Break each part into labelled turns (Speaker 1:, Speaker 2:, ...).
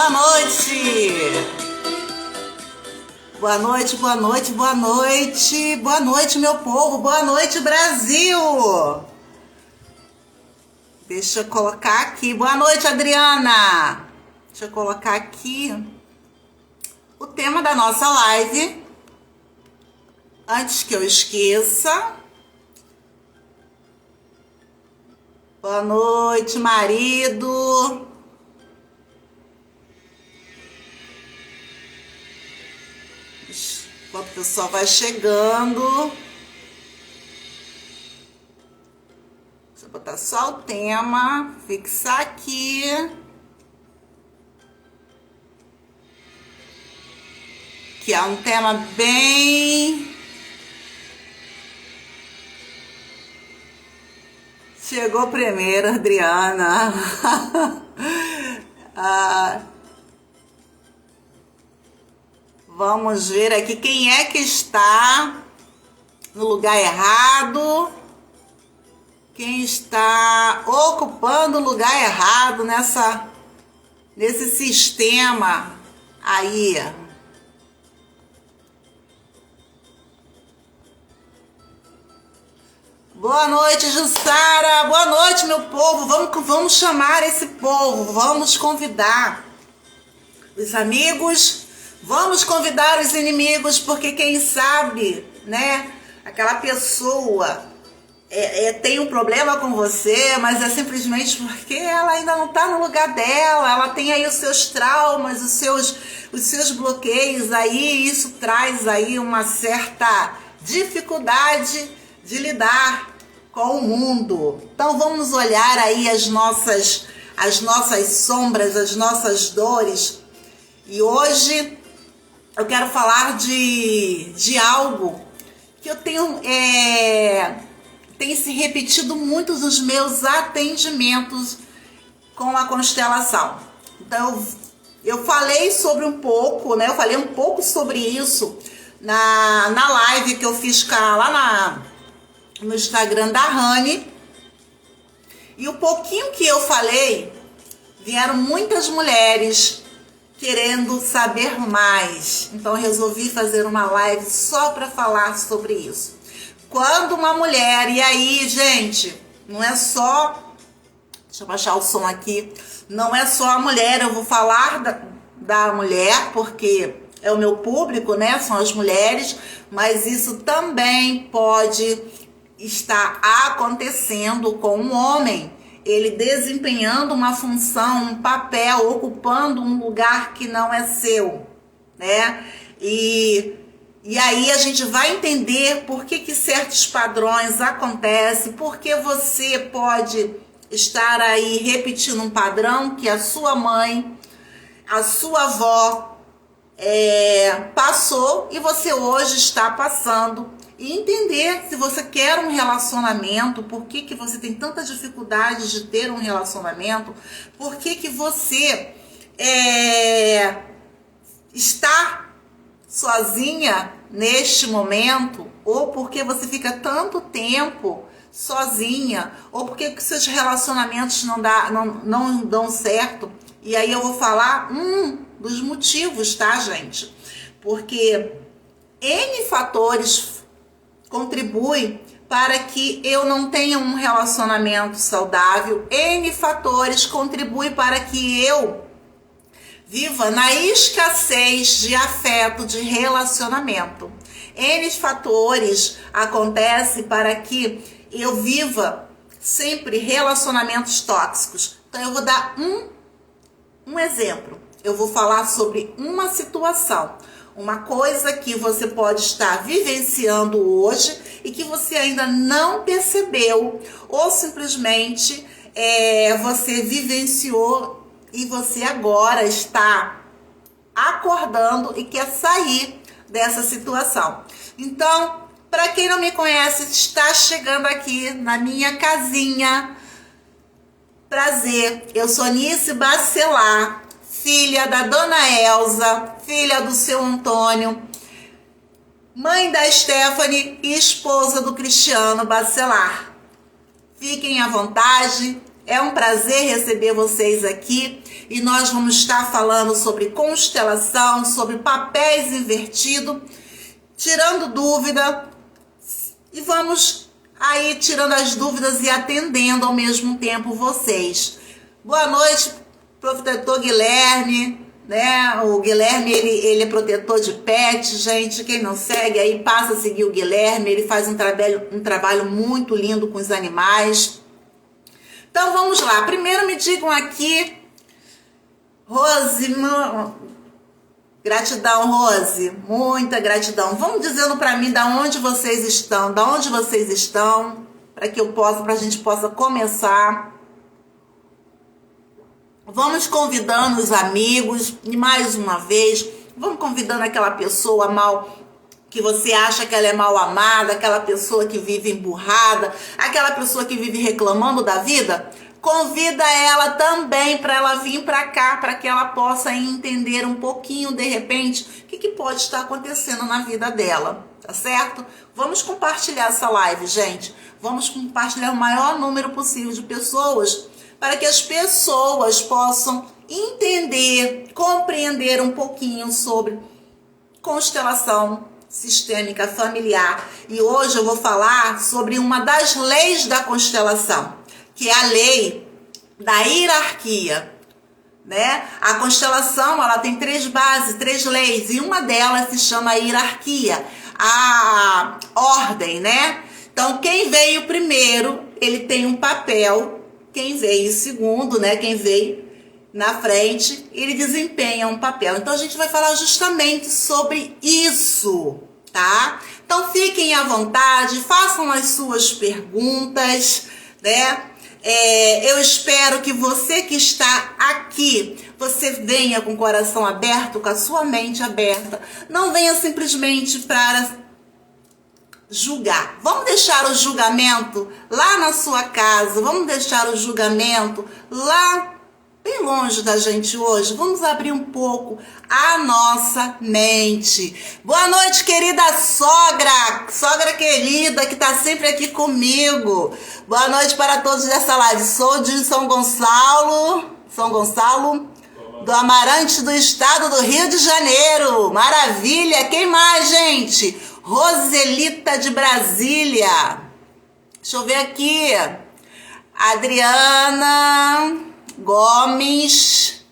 Speaker 1: Boa noite! Boa noite, boa noite, boa noite! Boa noite, meu povo! Boa noite, Brasil! Deixa eu colocar aqui. Boa noite, Adriana! Deixa eu colocar aqui o tema da nossa live. Antes que eu esqueça. Boa noite, marido! Enquanto o pessoal vai chegando. Deixa eu botar só o tema, fixar aqui. Que é um tema bem... Chegou primeiro, Adriana. Vamos ver aqui quem é que está no lugar errado. Quem está ocupando o lugar errado nesse sistema aí. Boa noite, Jussara. Boa noite, meu povo. Vamos chamar esse povo. Vamos convidar os amigos. Vamos convidar os inimigos, porque quem sabe, né? Aquela pessoa tem um problema com você, mas é simplesmente porque ela ainda não está no lugar dela. Ela tem aí os seus traumas, os seus bloqueios aí. Isso traz aí uma certa dificuldade de lidar com o mundo. Então vamos olhar aí as nossas sombras, as nossas dores. E hoje eu quero falar de algo que eu tenho tem se repetido muito nos meus atendimentos com a constelação. Então eu falei sobre um pouco, né? Eu falei um pouco sobre isso na live que eu fiz lá no Instagram da Rani. E o pouquinho que eu falei, vieram muitas mulheres querendo saber mais. Então eu resolvi fazer uma live só para falar sobre isso. Quando uma mulher, e aí, gente, não é só... Deixa eu baixar o som aqui. Não é só a mulher, eu vou falar da mulher, porque é o meu público, né? São as mulheres, mas isso também pode estar acontecendo com um homem. Ele desempenhando uma função, um papel, ocupando um lugar que não é seu, né? E aí a gente vai entender por que certos padrões acontecem, porque você pode estar aí repetindo um padrão que a sua mãe, a sua avó passou e você hoje está passando. E entender se você quer um relacionamento, por que você tem tanta dificuldade de ter um relacionamento, por que você está sozinha neste momento, ou porque você fica tanto tempo sozinha, ou porque seus relacionamentos não dão certo. E aí eu vou falar dos motivos, tá, gente? Porque N fatores contribui para que eu não tenha um relacionamento saudável. N fatores contribuem para que eu viva na escassez de afeto, de relacionamento. N fatores acontecem para que eu viva sempre relacionamentos tóxicos. Então eu vou dar um exemplo. Eu vou falar sobre uma situação. Uma coisa que você pode estar vivenciando hoje e que você ainda não percebeu, ou simplesmente você vivenciou e você agora está acordando e quer sair dessa situação. Então, para quem não me conhece, está chegando aqui na minha casinha. Prazer, eu sou Nice Bacelar, filha da Dona Elza, filha do seu Antônio, mãe da Stephanie e esposa do Cristiano Bacelar. Fiquem à vontade, é um prazer receber vocês aqui. e nós vamos estar falando sobre constelação, sobre papéis invertidos, tirando dúvida, e vamos aí tirando as dúvidas e atendendo ao mesmo tempo vocês. Boa noite, protetor Guilherme, né? O Guilherme, ele é protetor de pet, gente. Quem não segue aí, passa a seguir o Guilherme. Ele faz um trabalho muito lindo com os animais. Então vamos lá. Primeiro me digam aqui, Rose, gratidão, Rose, muita gratidão. Vamos dizendo para mim da onde vocês estão, para que a gente possa começar. Vamos convidando os amigos, e mais uma vez, vamos convidando aquela pessoa mal, que você acha que ela é mal amada, aquela pessoa que vive emburrada, aquela pessoa que vive reclamando da vida. Convida ela também para ela vir para cá, para que ela possa entender um pouquinho, de repente, o que pode estar acontecendo na vida dela, tá certo? Vamos compartilhar essa live, gente. Vamos compartilhar o maior número possível de pessoas, para que as pessoas possam entender, compreender um pouquinho sobre constelação sistêmica familiar. E hoje eu vou falar sobre uma das leis da constelação, que é a lei da hierarquia, né? A constelação, ela tem 3 bases, 3 leis, e uma delas se chama hierarquia, a ordem, né? Então, quem veio primeiro, ele tem um papel. Quem veio segundo, né? Quem veio na frente, ele desempenha um papel. Então, a gente vai falar justamente sobre isso, tá? Então, fiquem à vontade, façam as suas perguntas, né? Eu espero que você que está aqui, você venha com o coração aberto, com a sua mente aberta. Não venha simplesmente para julgar. Vamos deixar o julgamento lá na sua casa, vamos deixar o julgamento lá bem longe da gente hoje. Vamos abrir um pouco a nossa mente. Boa noite, querida sogra querida que tá sempre aqui comigo. Boa noite para todos dessa live. Sou de São Gonçalo, do Amarante, do estado do Rio de Janeiro. Maravilha! Quem mais, gente? Roselita de Brasília. Deixa eu ver aqui. Adriana Gomes.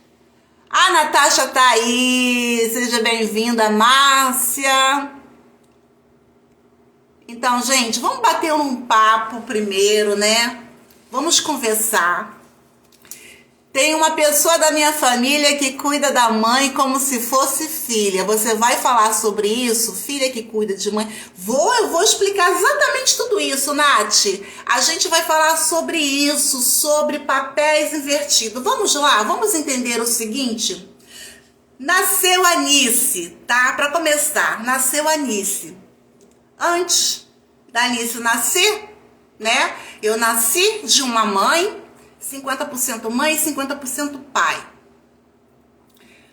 Speaker 1: A Natasha tá aí. Seja bem-vinda, Márcia. Então, gente, vamos bater um papo primeiro, né? Vamos conversar. Tem uma pessoa da minha família que cuida da mãe como se fosse filha. Você vai falar sobre isso? Filha que cuida de mãe. Eu vou explicar exatamente tudo isso, Nath. A gente vai falar sobre isso, sobre papéis invertidos. Vamos lá, vamos entender o seguinte. Nasceu Anice, tá? Para começar, nasceu Anice. Antes da Anice nascer, né? Eu nasci de uma mãe, 50% mãe e 50% pai.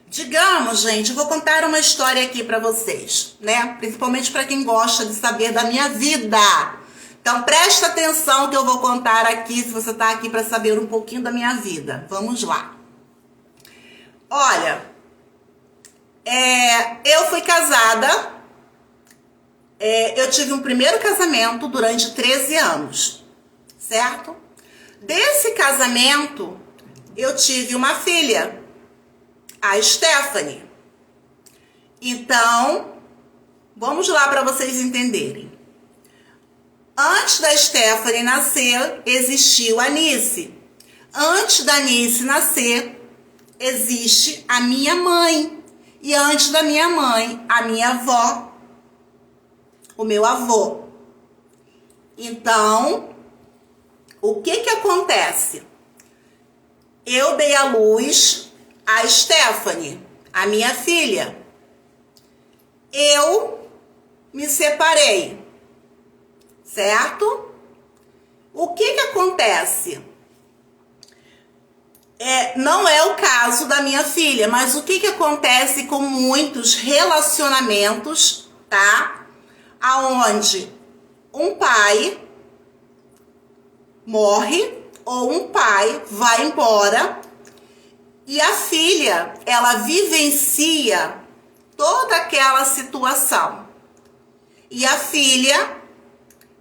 Speaker 1: Digamos, gente, eu vou contar uma história aqui para vocês, né? Principalmente para quem gosta de saber da minha vida. Então, presta atenção que eu vou contar aqui, se você tá aqui para saber um pouquinho da minha vida. Vamos lá. Olha, eu fui casada, eu tive um primeiro casamento durante 13 anos, certo? Desse casamento, eu tive uma filha, a Stephanie. Então, vamos lá para vocês entenderem. Antes da Stephanie nascer, existiu a Anice. Antes da Anice nascer, existe a minha mãe. E antes da minha mãe, a minha avó, o meu avô. Então, o que acontece? Eu dei à luz a Stephanie, a minha filha. Eu me separei, certo? O que acontece? Não é o caso da minha filha, mas o que acontece com muitos relacionamentos, tá? Aonde um pai morre ou um pai vai embora E a filha, ela vivencia toda aquela situação. E a filha,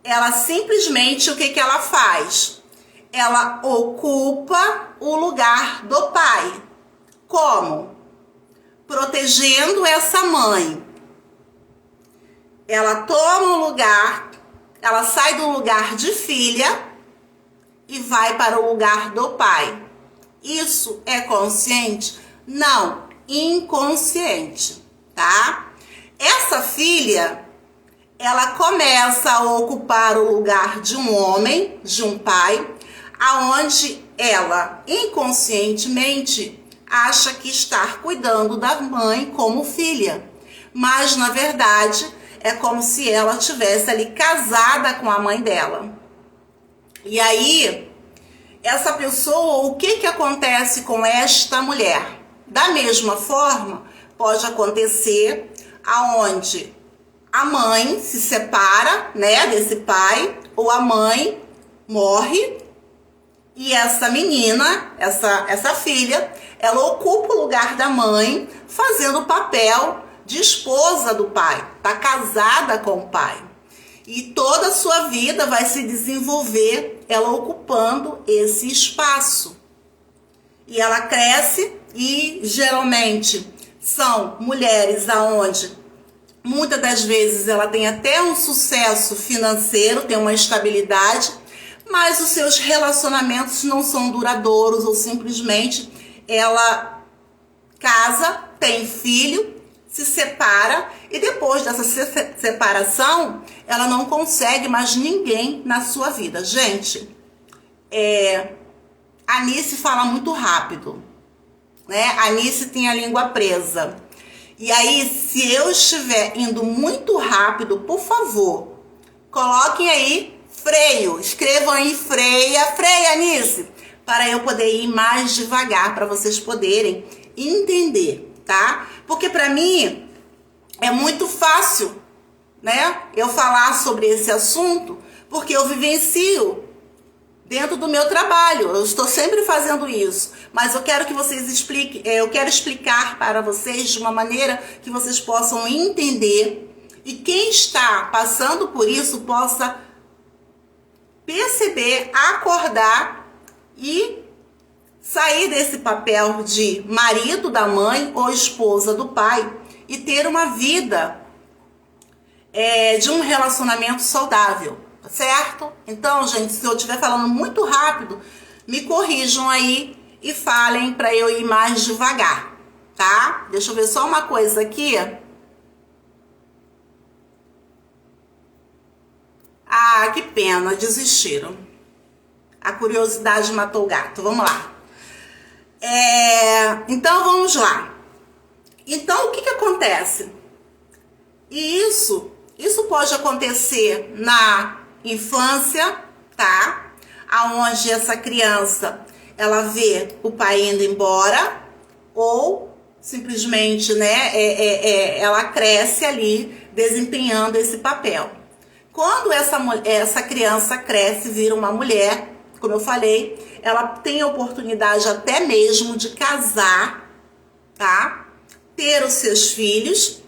Speaker 1: ela simplesmente, o que que ela faz? Ela ocupa o lugar do pai. Como? Protegendo essa mãe. Ela toma o lugar, ela sai do lugar de filha e vai para o lugar do pai. Isso é consciente? Não, inconsciente, tá? Essa filha, ela começa a ocupar o lugar de um homem, de um pai, aonde ela inconscientemente acha que está cuidando da mãe como filha, mas na verdade é como se ela estivesse ali casada com a mãe dela. E aí, essa pessoa, o que que acontece com esta mulher? Da mesma forma, pode acontecer aonde a mãe se separa, né, desse pai, ou a mãe morre e essa menina, essa filha, ela ocupa o lugar da mãe, fazendo o papel de esposa do pai, tá casada com o pai. E toda a sua vida vai se desenvolver ela ocupando esse espaço. E ela cresce e geralmente são mulheres aonde muitas das vezes ela tem até um sucesso financeiro, tem uma estabilidade, mas os seus relacionamentos não são duradouros ou simplesmente ela casa, tem filho, se separa e depois dessa separação ela não consegue mais ninguém na sua vida. Gente, a Anice fala muito rápido, né? A Anice tem a língua presa. E aí, se eu estiver indo muito rápido, por favor, coloquem aí freio. Escrevam aí freia, Anice, para eu poder ir mais devagar, para vocês poderem entender, tá? Porque para mim é muito fácil, né, eu falar sobre esse assunto, porque eu vivencio dentro do meu trabalho, eu estou sempre fazendo isso, mas eu quero que vocês expliquem, eu quero explicar para vocês de uma maneira que vocês possam entender e quem está passando por isso possa perceber, acordar e sair desse papel de marido da mãe ou esposa do pai e ter uma vida de um relacionamento saudável. Certo? Então, gente, se eu estiver falando muito rápido, me corrijam aí e falem para eu ir mais devagar, tá? Deixa eu ver só uma coisa aqui. Ah, que pena, desistiram. A curiosidade matou o gato. Vamos lá. Então, vamos lá. Então, o que que acontece? E isso pode acontecer na infância, tá? Aonde essa criança, ela vê o pai indo embora ou simplesmente, né, ela cresce ali desempenhando esse papel. Quando essa criança cresce, vira uma mulher, como eu falei, ela tem a oportunidade até mesmo de casar, tá? Ter os seus filhos,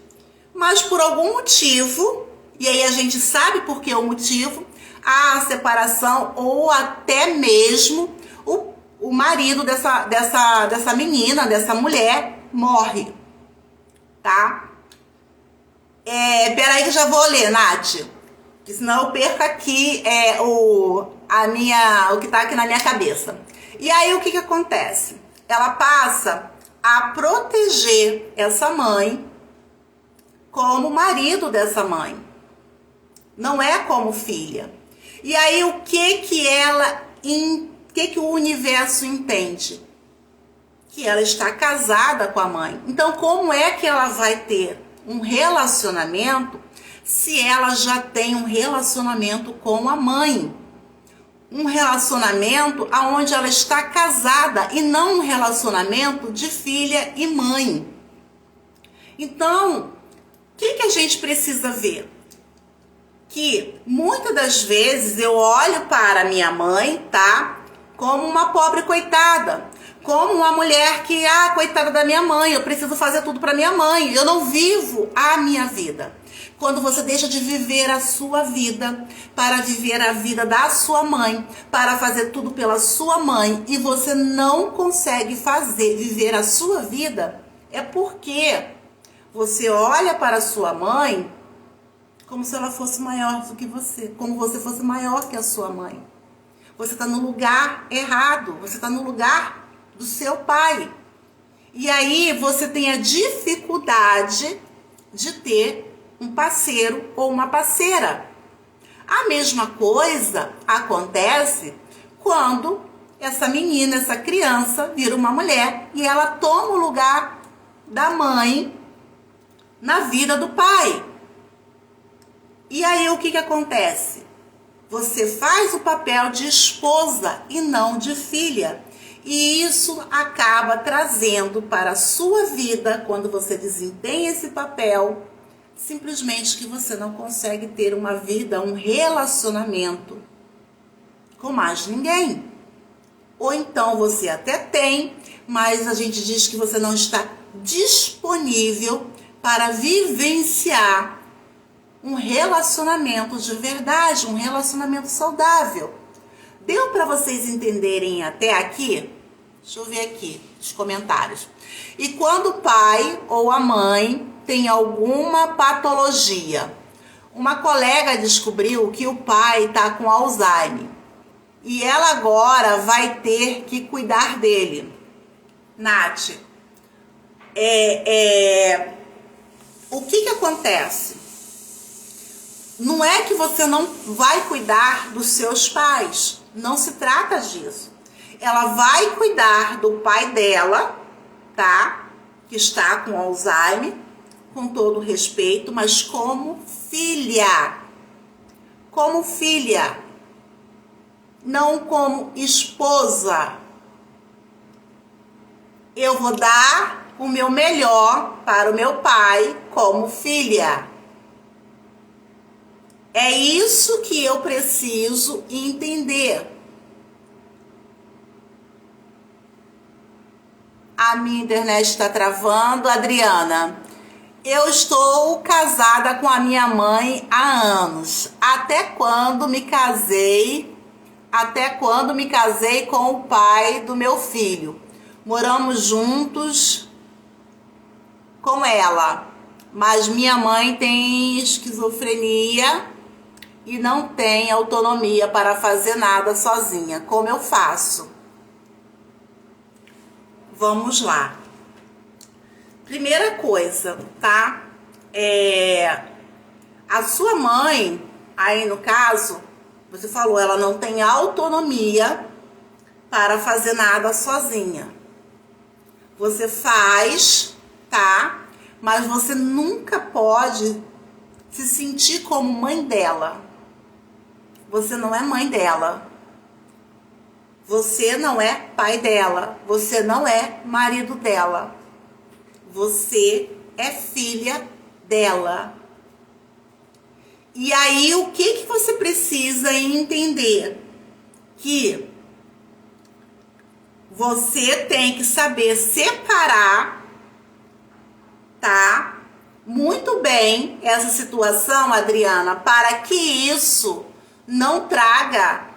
Speaker 1: mas por algum motivo, e aí a gente sabe por que o motivo, a separação ou até mesmo o marido dessa menina, dessa mulher, morre, tá? Peraí que eu já vou ler, Nath, que senão eu perco aqui o que tá aqui na minha cabeça. E aí o que que acontece? Ela passa a proteger essa mãe como marido dessa mãe. Não é como filha. E aí o que o universo entende? Que ela está casada com a mãe. Então como é que ela vai ter um relacionamento se ela já tem um relacionamento com a mãe? Um relacionamento onde ela está casada e não um relacionamento de filha e mãe. Então, o que a gente precisa ver? Que muitas das vezes eu olho para minha mãe, tá? Como uma pobre coitada, Como uma mulher que, coitada da minha mãe, eu preciso fazer tudo para minha mãe, eu não vivo a minha vida. Quando você deixa de viver a sua vida para viver a vida da sua mãe, para fazer tudo pela sua mãe, e você não consegue viver a sua vida, é porque você olha para a sua mãe como se ela fosse maior do que você, como você fosse maior que a sua mãe. Você está no lugar errado, você está no lugar do seu pai. E aí você tem a dificuldade de ter um parceiro ou uma parceira. A mesma coisa acontece quando essa menina, essa criança, vira uma mulher e ela toma o lugar da mãe na vida do pai. E aí o que acontece? Você faz o papel de esposa e não de filha. E isso acaba trazendo para a sua vida, quando você desempenha esse papel, simplesmente que você não consegue ter uma vida, um relacionamento com mais ninguém. Ou então você até tem, mas a gente diz que você não está disponível para vivenciar um relacionamento de verdade, um relacionamento saudável. Deu para vocês entenderem até aqui? Deixa eu ver aqui os comentários. E quando o pai ou a mãe tem alguma patologia, uma colega descobriu que o pai está com Alzheimer e ela agora vai ter que cuidar dele. Nath, o que acontece? Não é que você não vai cuidar dos seus pais, não se trata disso. Ela vai cuidar do pai dela, tá? Que está com Alzheimer, com todo respeito, mas como filha. Como filha. Não como esposa. Eu vou dar o meu melhor para o meu pai como filha. É isso que eu preciso entender. A minha internet está travando. Adriana, eu estou casada com a minha mãe há anos. Até quando me casei com o pai do meu filho. Moramos juntos com ela. Mas minha mãe tem esquizofrenia e não tem autonomia para fazer nada sozinha. Como eu faço? Vamos lá. Primeira coisa, tá? A sua mãe, aí no caso, você falou, ela não tem autonomia para fazer nada sozinha. Você faz, tá? Mas você nunca pode se sentir como mãe dela. Você não é mãe dela. Você não é pai dela. Você não é marido dela. Você é filha dela. E aí, o que você precisa entender? Que você tem que saber separar, tá? Muito bem essa situação, Adriana, para que isso não traga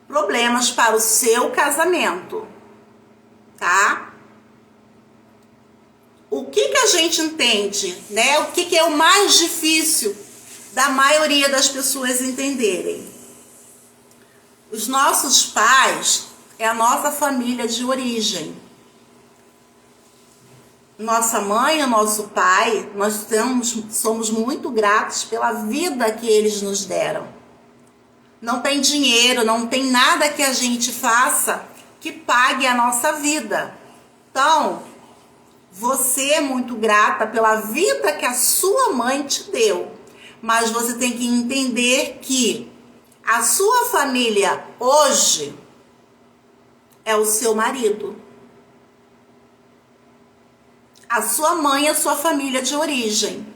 Speaker 1: problemas para o seu casamento, tá? O que a gente entende, né? O que é o mais difícil da maioria das pessoas entenderem? Os nossos pais é a nossa família de origem. Nossa mãe e nosso pai, nós somos muito gratos pela vida que eles nos deram. Não tem dinheiro, não tem nada que a gente faça que pague a nossa vida. Então, você é muito grata pela vida que a sua mãe te deu. Mas você tem que entender que a sua família hoje é o seu marido. A sua mãe é a sua família de origem.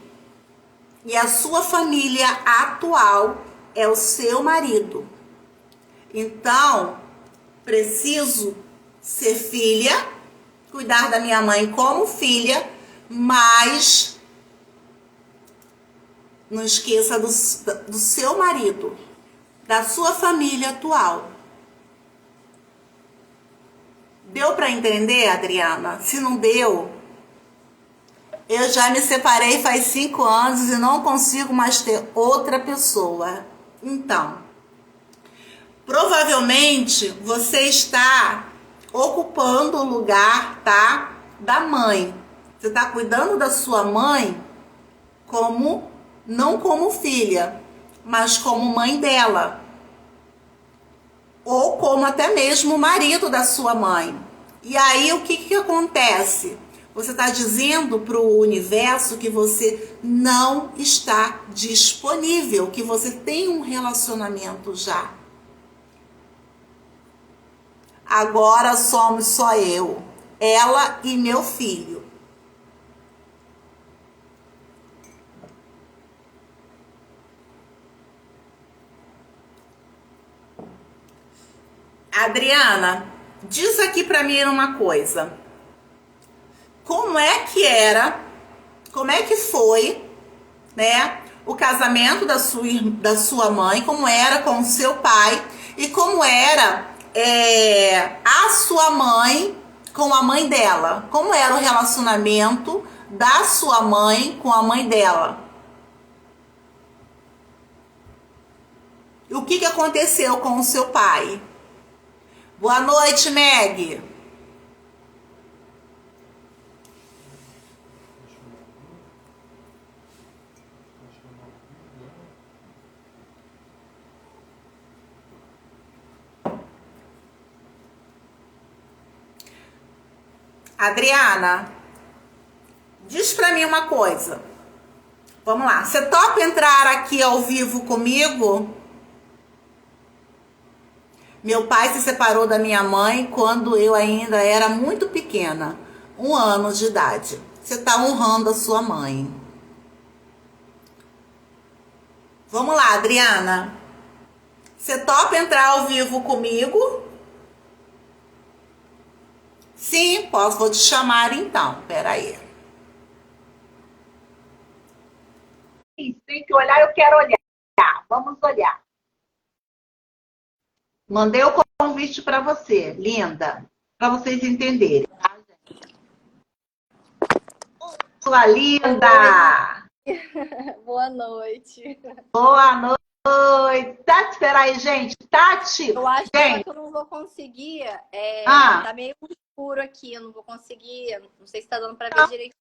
Speaker 1: E a sua família atual é o seu marido. Então, preciso ser filha, cuidar da minha mãe como filha, mas não esqueça do seu marido, da sua família atual. Deu para entender, Adriana? Se não deu, eu já me separei faz 5 anos e não consigo mais ter outra pessoa. Então, provavelmente você está ocupando o lugar, tá? Da mãe. Você está cuidando da sua mãe como, não como filha, mas como mãe dela. Ou como até mesmo o marido da sua mãe. E aí o que acontece? Você está dizendo para o universo que você não está disponível, que você tem um relacionamento já. Agora somos só eu, ela e meu filho. Adriana, diz aqui pra mim uma coisa. Como é que era, como é que foi, né, o casamento da sua mãe, como era com o seu pai e como era a sua mãe com a mãe dela? Como era o relacionamento da sua mãe com a mãe dela? E o que aconteceu com o seu pai? Boa noite, Meg. Adriana, diz pra mim uma coisa. Vamos lá. Você topa entrar aqui ao vivo comigo? Meu pai se separou da minha mãe quando eu ainda era muito pequena, 1 ano de idade. Você está honrando a sua mãe. Vamos lá, Adriana. Você topa entrar ao vivo comigo? Sim, posso. Vou te chamar então. Peraí. Tem que olhar, eu quero olhar. Vamos olhar. Mandei o convite para você, linda, para vocês entenderem. Sua linda!
Speaker 2: Boa noite.
Speaker 1: Boa noite! Tati, espera aí, gente. Tati!
Speaker 2: Eu acho
Speaker 1: gente.
Speaker 2: que eu não vou conseguir. Tá meio escuro aqui, eu não vou conseguir. Não sei se tá dando para ver direito.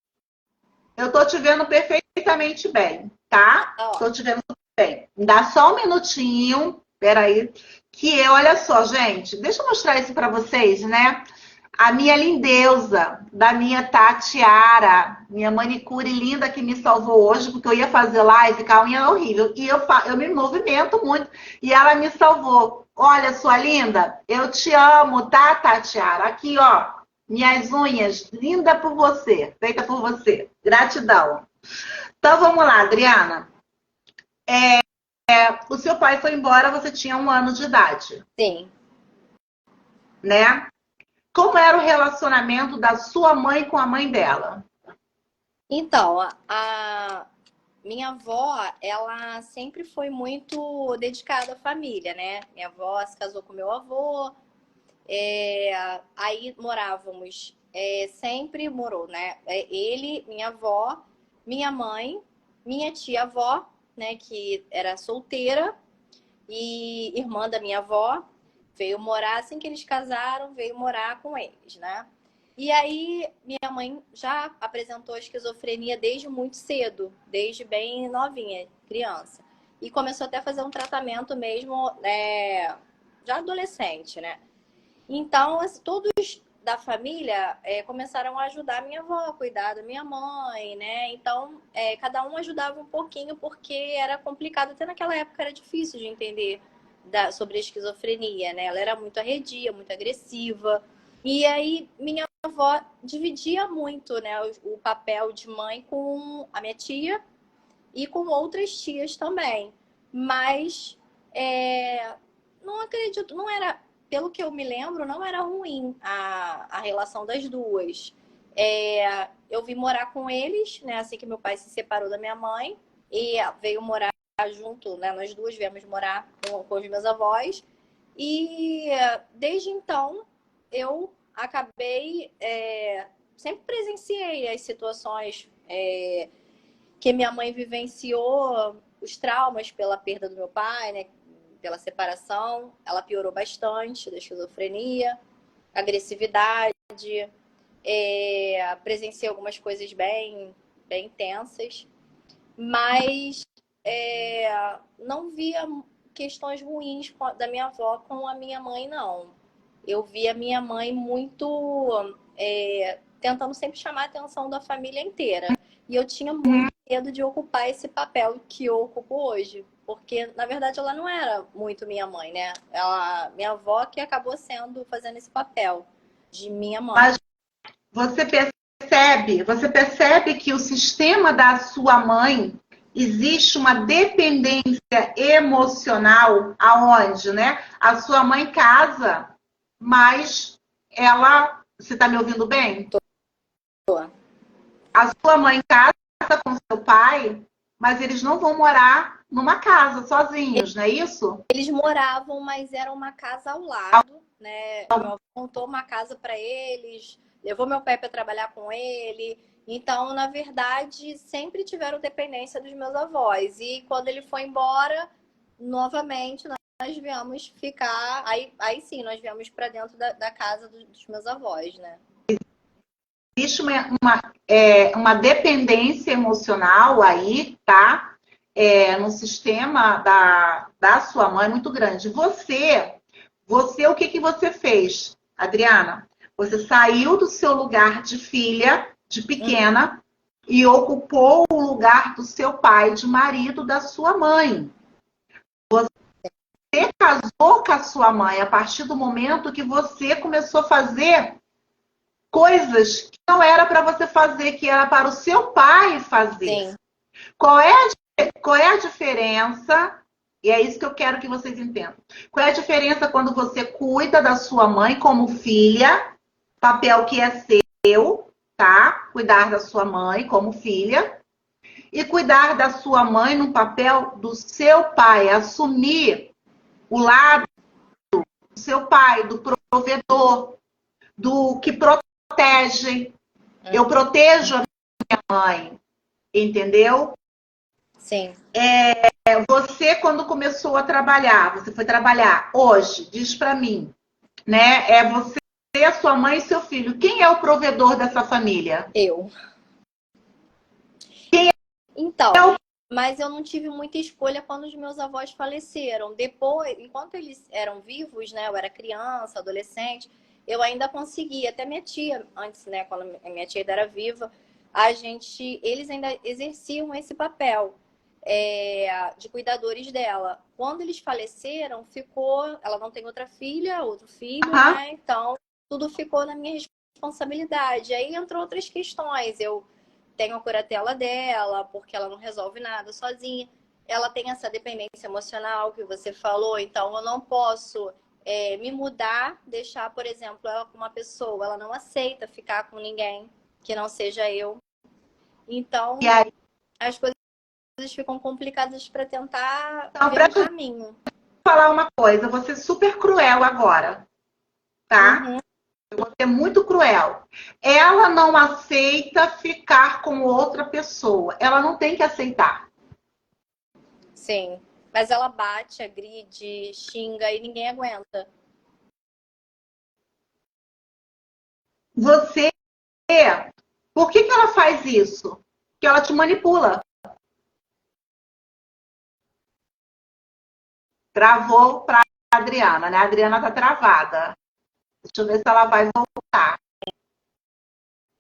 Speaker 1: Eu tô te vendo perfeitamente bem, tá? Tô te vendo bem. Dá só um minutinho. Peraí. Olha só, gente. Deixa eu mostrar isso pra vocês, né? A minha lindeusa, da minha Tatiara, minha manicure linda que me salvou hoje, porque eu ia fazer live com a unha horrível. E eu me movimento muito. E ela me salvou. Olha, sua linda, eu te amo, tá, Tatiara? Aqui, ó. Minhas unhas, linda por você, feita por você. Gratidão. Então vamos lá, Adriana. O seu pai foi embora, você tinha 1 ano de idade.
Speaker 2: Sim.
Speaker 1: Né? Como era o relacionamento da sua mãe com a mãe dela?
Speaker 2: Então, a minha avó, ela sempre foi muito dedicada à família, né? Minha avó se casou com meu avô, aí morávamos, sempre morou, né? Ele, minha avó, minha mãe, minha tia-avó, né? Que era solteira, e irmã da minha avó, veio morar, assim que eles casaram, veio morar com eles, né? E aí, minha mãe já apresentou esquizofrenia desde muito cedo, desde bem novinha, criança. E começou até a fazer um tratamento mesmo, já adolescente, né? Então, assim, todos da família começaram a ajudar a minha avó, a cuidar da minha mãe, né? Então, cada um ajudava um pouquinho, porque era complicado. Até naquela época era difícil de entender sobre a esquizofrenia, né? Ela era muito arredia, muito agressiva. E aí, minha avó dividia muito, né, o papel de mãe com a minha tia e com outras tias também. Mas não acredito, não era pelo que eu me lembro, não era ruim a relação das duas. Eu vim morar com eles, né? Assim que meu pai se separou da minha mãe e veio morar junto, né? Nós duas viemos morar com os meus avós. E desde então eu acabei sempre presenciei as situações que minha mãe vivenciou, os traumas pela perda do meu pai, né? Pela separação. Ela piorou bastante da esquizofrenia, agressividade. Presenciei algumas coisas bem intensas, mas não via questões ruins da minha avó com a minha mãe, não. Eu via a minha mãe muito tentando sempre chamar a atenção da família inteira. E eu tinha muito medo de ocupar esse papel que eu ocupo hoje. Porque, na verdade, ela não era muito minha mãe, né? Minha avó que acabou fazendo esse papel de minha mãe.
Speaker 1: Mas você percebe que o sistema da sua mãe existe uma dependência emocional aonde, né? A sua mãe casa, mas ela, você está me ouvindo bem?
Speaker 2: Tô.
Speaker 1: A sua mãe casa com seu pai, mas eles não vão morar numa casa sozinhos, não é isso?
Speaker 2: Eles moravam, mas era uma casa ao lado, né? Meu avô montou uma casa para eles, levou meu pai para trabalhar com ele. Então, na verdade, sempre tiveram dependência dos meus avós. E quando ele foi embora, novamente, nós viemos ficar. Aí sim, nós viemos para dentro da casa dos meus avós, né?
Speaker 1: Existe uma dependência emocional aí, tá? No sistema da sua mãe muito grande. O que você fez, Adriana? Você saiu do seu lugar de filha, de pequena, e ocupou o lugar do seu pai, de marido da sua mãe. Você casou com a sua mãe a partir do momento que você começou a fazer coisas que não era para você fazer, que era para o seu pai fazer. Sim. Qual é a diferença? E é isso que eu quero que vocês entendam. Qual é a diferença quando você cuida da sua mãe como filha, papel que é seu, tá? Cuidar da sua mãe como filha, e cuidar da sua mãe no papel do seu pai, assumir o lado do seu pai, do provedor, do que protege. Eu protejo a minha mãe, entendeu?
Speaker 2: Sim.
Speaker 1: Você, quando começou a trabalhar, você foi trabalhar hoje, diz pra mim, né? É você, a sua mãe e seu filho. Quem é o provedor dessa família?
Speaker 2: Eu.
Speaker 1: Quem
Speaker 2: Então, mas eu não tive muita escolha quando os meus avós faleceram. Depois, enquanto eles eram vivos, né? Eu era criança, adolescente, eu ainda conseguia. Até minha tia, antes, né? Quando a minha tia ainda era viva, eles ainda exerciam esse papel de cuidadores dela. Quando eles faleceram, ela não tem outra filha, outro filho, né? Então, tudo ficou na minha responsabilidade. Aí entrou outras questões. Eu tenho a curatela dela, porque ela não resolve nada sozinha. Ela tem essa dependência emocional que você falou, então eu não posso me mudar, deixar, por exemplo, ela com uma pessoa, ela não aceita ficar com ninguém que não seja eu. Então, as coisas ficam complicadas para tentar ver um caminho.
Speaker 1: Vou falar uma coisa, eu vou ser super cruel agora, tá?
Speaker 2: Uhum.
Speaker 1: Eu vou ser muito cruel. Ela não aceita ficar com outra pessoa. Ela não tem que aceitar.
Speaker 2: Sim. Mas ela bate, agride, xinga e ninguém aguenta.
Speaker 1: Você, por que ela faz isso? Porque ela te manipula. Travou para a Adriana, né? A Adriana tá travada. Deixa eu ver se ela vai voltar.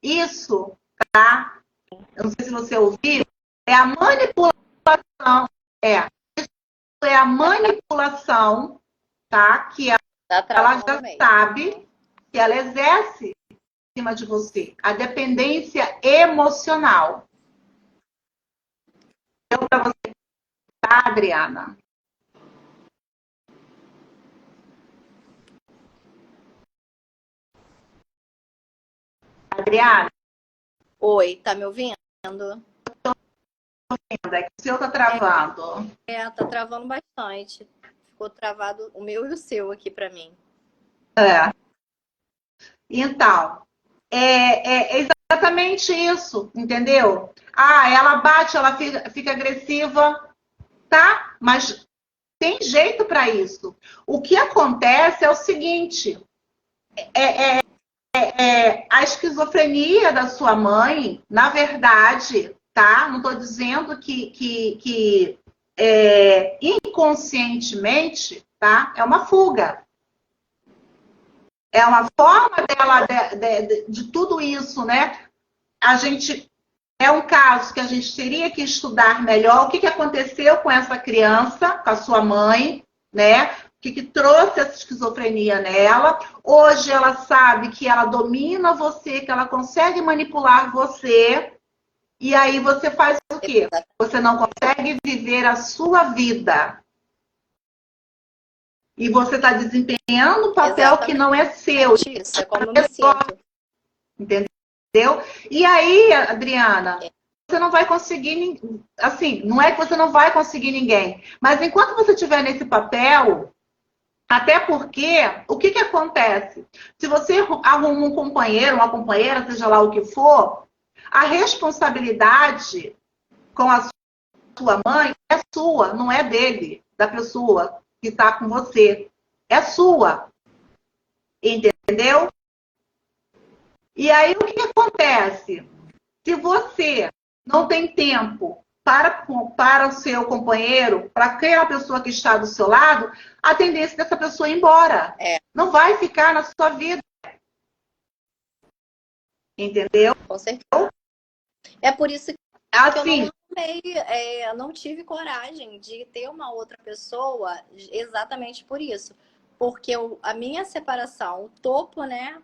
Speaker 1: Isso, tá? Eu não sei se você ouviu. É a manipulação. Isso é a manipulação, tá? Que ela já sabe que ela exerce em cima de você. A dependência emocional. Deu para você, tá, Adriana? Adriana,
Speaker 2: Oi, tá me ouvindo?
Speaker 1: é que o seu tá travando.
Speaker 2: Tá travando bastante. Ficou travado o meu e o seu aqui pra mim.
Speaker 1: Então, é exatamente isso, entendeu? Ah, ela bate, ela fica agressiva, tá? Mas tem jeito para isso. O que acontece é o seguinte: a esquizofrenia da sua mãe, na verdade, tá? Não estou dizendo que inconscientemente, tá? É uma fuga. É uma forma dela de tudo isso, né? A gente é um caso que a gente teria que estudar melhor o que aconteceu com essa criança, com a sua mãe, né? O que trouxe essa esquizofrenia nela. Hoje ela sabe que ela domina você, que ela consegue manipular você. E aí você faz o quê? Você não consegue viver a sua vida. E você está desempenhando um papel que não é seu.
Speaker 2: Isso, é como eu me sinto.
Speaker 1: Entendeu? E aí, Adriana, você não vai conseguir, assim, não é que você não vai conseguir ninguém, mas enquanto você estiver nesse papel, até porque, o que acontece? Se você arruma um companheiro, uma companheira, seja lá o que for, a responsabilidade com a sua mãe é sua, não é dele, da pessoa que está com você. É sua. Entendeu? E aí, o que acontece? Se você não tem tempo para o seu companheiro, para aquela pessoa que está do seu lado, a tendência dessa pessoa ir embora. Não vai ficar na sua vida. Entendeu?
Speaker 2: Com certeza. É por isso que
Speaker 1: assim,
Speaker 2: eu não tive coragem de ter uma outra pessoa exatamente por isso. Porque a minha separação, o topo, né?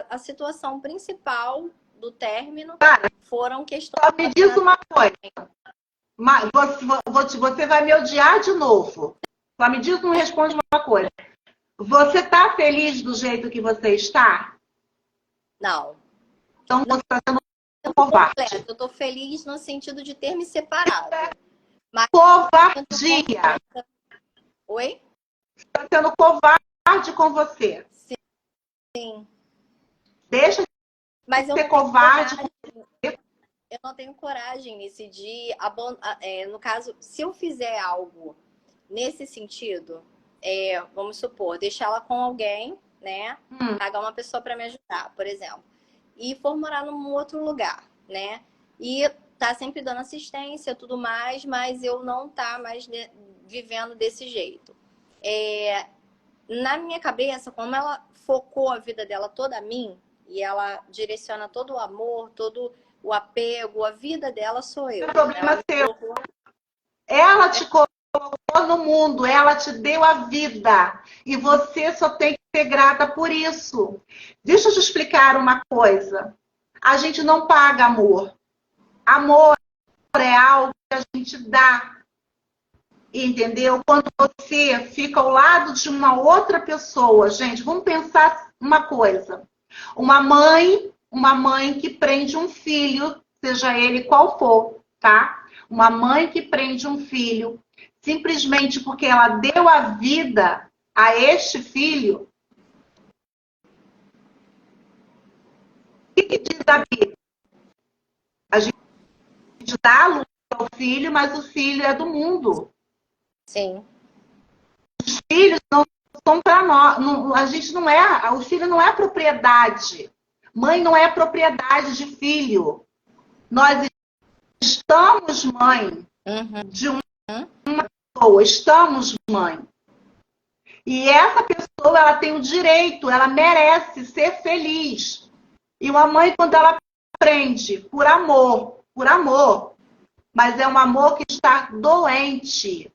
Speaker 2: A situação principal do término foram questões...
Speaker 1: Só me diz uma coisa. Você vai me odiar de novo. Só me diz, não responde uma coisa. Você está feliz do jeito que você está?
Speaker 2: Não.
Speaker 1: Então você está sendo covarde.
Speaker 2: Eu estou feliz no sentido de ter me separado.
Speaker 1: Mas covardia.
Speaker 2: Oi?
Speaker 1: Você está sendo covarde com você.
Speaker 2: Sim.
Speaker 1: Deixa de ser covarde.
Speaker 2: Eu não tenho coragem nesse dia. No caso, se eu fizer algo nesse sentido, vamos supor, deixar ela com alguém, né? Pagar uma pessoa para me ajudar, por exemplo. E for morar num outro lugar, né? E tá sempre dando assistência, tudo mais, mas eu não tá mais vivendo desse jeito. Na minha cabeça, como ela focou a vida dela toda a mim, e ela direciona todo o amor, todo o apego, a vida dela sou eu.
Speaker 1: É problema seu. Ela te colocou no mundo, ela te deu a vida. E você só tem que ser grata por isso. Deixa eu te explicar uma coisa. A gente não paga amor. Amor é algo que a gente dá. Entendeu? Quando você fica ao lado de uma outra pessoa, gente, vamos pensar uma coisa. Uma mãe que prende um filho, seja ele qual for, tá? Uma mãe que prende um filho simplesmente porque ela deu a vida a este filho. O que diz a Bíblia? A gente dá a luz ao filho, mas o filho é do mundo.
Speaker 2: Sim.
Speaker 1: Os filhos não são para nós. A gente não é. O filho não é propriedade. Mãe não é propriedade de filho. Nós estamos mãe de uma pessoa. Estamos mãe. E essa pessoa, ela tem o direito, ela merece ser feliz. E uma mãe, quando ela aprende por amor, mas é um amor que está doente.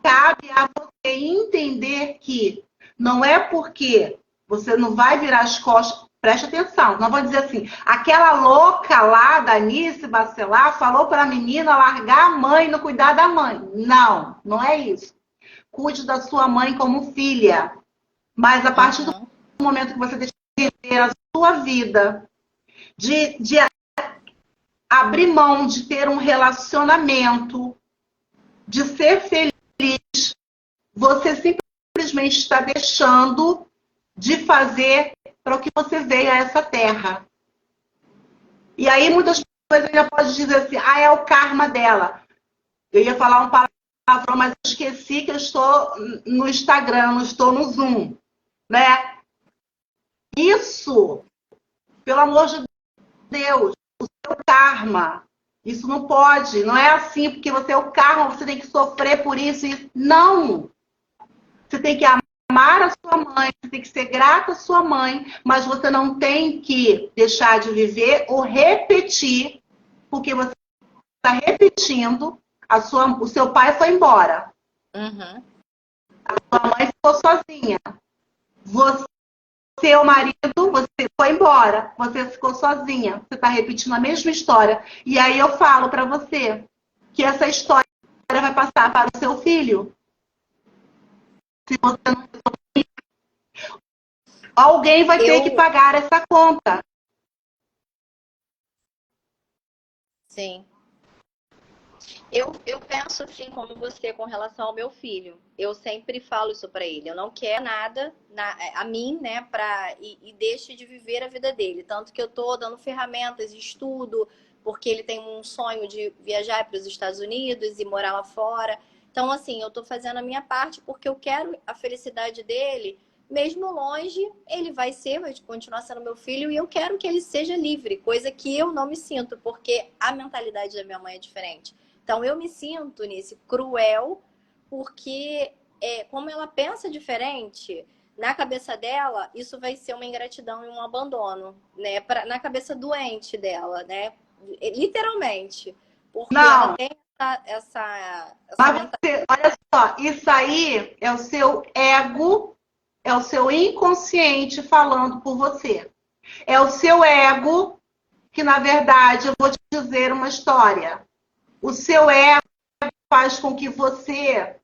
Speaker 1: Cabe a você entender que não é porque você não vai virar as costas, preste atenção, não vou dizer assim, aquela louca lá da Anice Bacelar falou para a menina largar a mãe e não cuidar da mãe. Não é isso. Cuide da sua mãe como filha. Mas a partir do
Speaker 2: Uhum.
Speaker 1: momento que você deixa de viver a sua vida, de abrir mão de ter um relacionamento, de ser feliz, você simplesmente está deixando de fazer para o que você veio a essa terra. E aí muitas pessoas ainda podem dizer assim, ah, é o karma dela. Eu ia falar um palavrão, mas eu esqueci que eu estou no Instagram, não estou no Zoom, né? Isso, pelo amor de Deus, o seu karma. Isso não pode, não é assim, porque você é o karma, você tem que sofrer por isso. Não! Você tem que amar a sua mãe, você tem que ser grata à sua mãe, mas você não tem que deixar de viver ou repetir, porque você está repetindo, o seu pai foi embora,
Speaker 2: Uhum.
Speaker 1: a sua mãe ficou sozinha, você, seu marido, você foi embora, você ficou sozinha, você está repetindo a mesma história. E aí eu falo para você que essa história vai passar para o seu filho. Se você não... Alguém vai ter que
Speaker 2: Eu,
Speaker 1: pagar essa conta.
Speaker 2: sim. Eu penso assim como você com relação ao meu filho. Eu sempre falo isso pra ele. Eu não quero nada a mim, né, e deixe de viver a vida dele. Tanto que eu tô dando ferramentas, estudo, porque ele tem um sonho de viajar para os Estados Unidos e morar lá fora. Então, assim, eu tô fazendo a minha parte porque eu quero a felicidade dele. Mesmo longe, ele vai continuar sendo meu filho e eu quero que ele seja livre, coisa que eu não me sinto, porque a mentalidade da minha mãe é diferente. Então eu me sinto nisso cruel, porque como ela pensa diferente, na cabeça dela, isso vai ser uma ingratidão e um abandono, né? Na cabeça doente dela, né? Literalmente. Porque ela
Speaker 1: Não,
Speaker 2: tem essa
Speaker 1: mas
Speaker 2: mentalidade.
Speaker 1: você, olha só, isso aí é o seu ego, é o seu inconsciente falando por você. É o seu ego que, na verdade, eu vou te dizer uma história. O seu ego faz com que você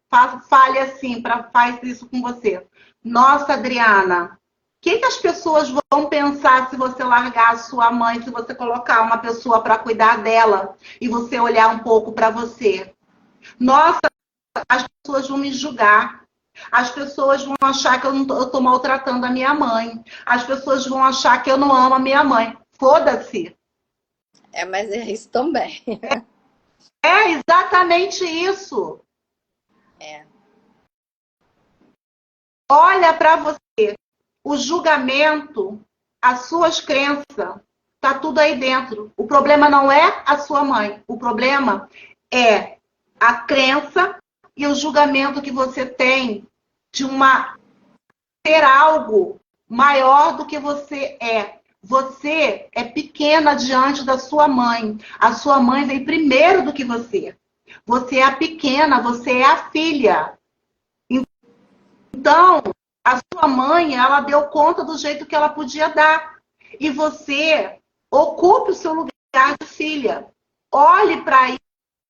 Speaker 1: fale assim, faz isso com você. Nossa, Adriana, o que as pessoas vão pensar se você largar a sua mãe, se você colocar uma pessoa para cuidar dela e você olhar um pouco para você? Nossa, as pessoas vão me julgar. As pessoas vão achar que eu estou maltratando a minha mãe. As pessoas vão achar que eu não amo a minha mãe. Foda-se.
Speaker 2: Mas é isso também.
Speaker 1: É exatamente isso.
Speaker 2: É.
Speaker 1: Olha para você. O julgamento, as suas crenças, tá tudo aí dentro. O problema não é a sua mãe. O problema é a crença e o julgamento que você tem de ter algo maior do que você é. Você é pequena diante da sua mãe. A sua mãe vem primeiro do que você. Você é a pequena, você é a filha. Então, a sua mãe, ela deu conta do jeito que ela podia dar. E você ocupe o seu lugar de filha. Olhe para isso,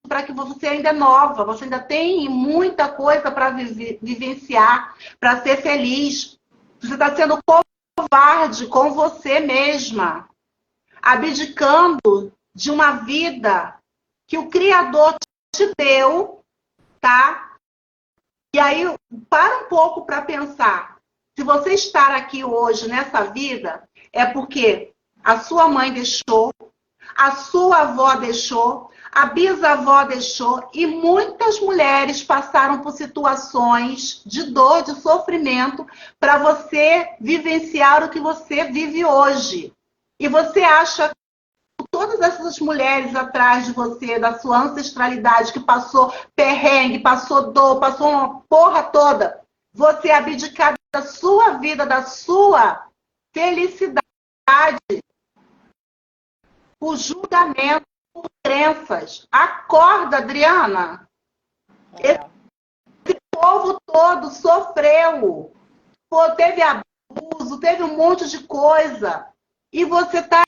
Speaker 1: para que você ainda é nova, você ainda tem muita coisa para vivenciar, para ser feliz. Você está sendo covarde com você mesma, abdicando de uma vida que o Criador te deu, tá? E aí, para um pouco para pensar. Se você estar aqui hoje nessa vida, é porque a sua mãe deixou, a sua avó deixou, a bisavó deixou, e muitas mulheres passaram por situações de dor, de sofrimento, para você vivenciar o que você vive hoje. E você acha todas essas mulheres atrás de você, da sua ancestralidade, que passou perrengue, passou dor, passou uma porra toda, você abdicar da sua vida, da sua felicidade, por julgamento, por crenças. Acorda, Adriana.
Speaker 2: É.
Speaker 1: Esse povo todo sofreu. Pô, teve abuso, teve um monte de coisa. E você está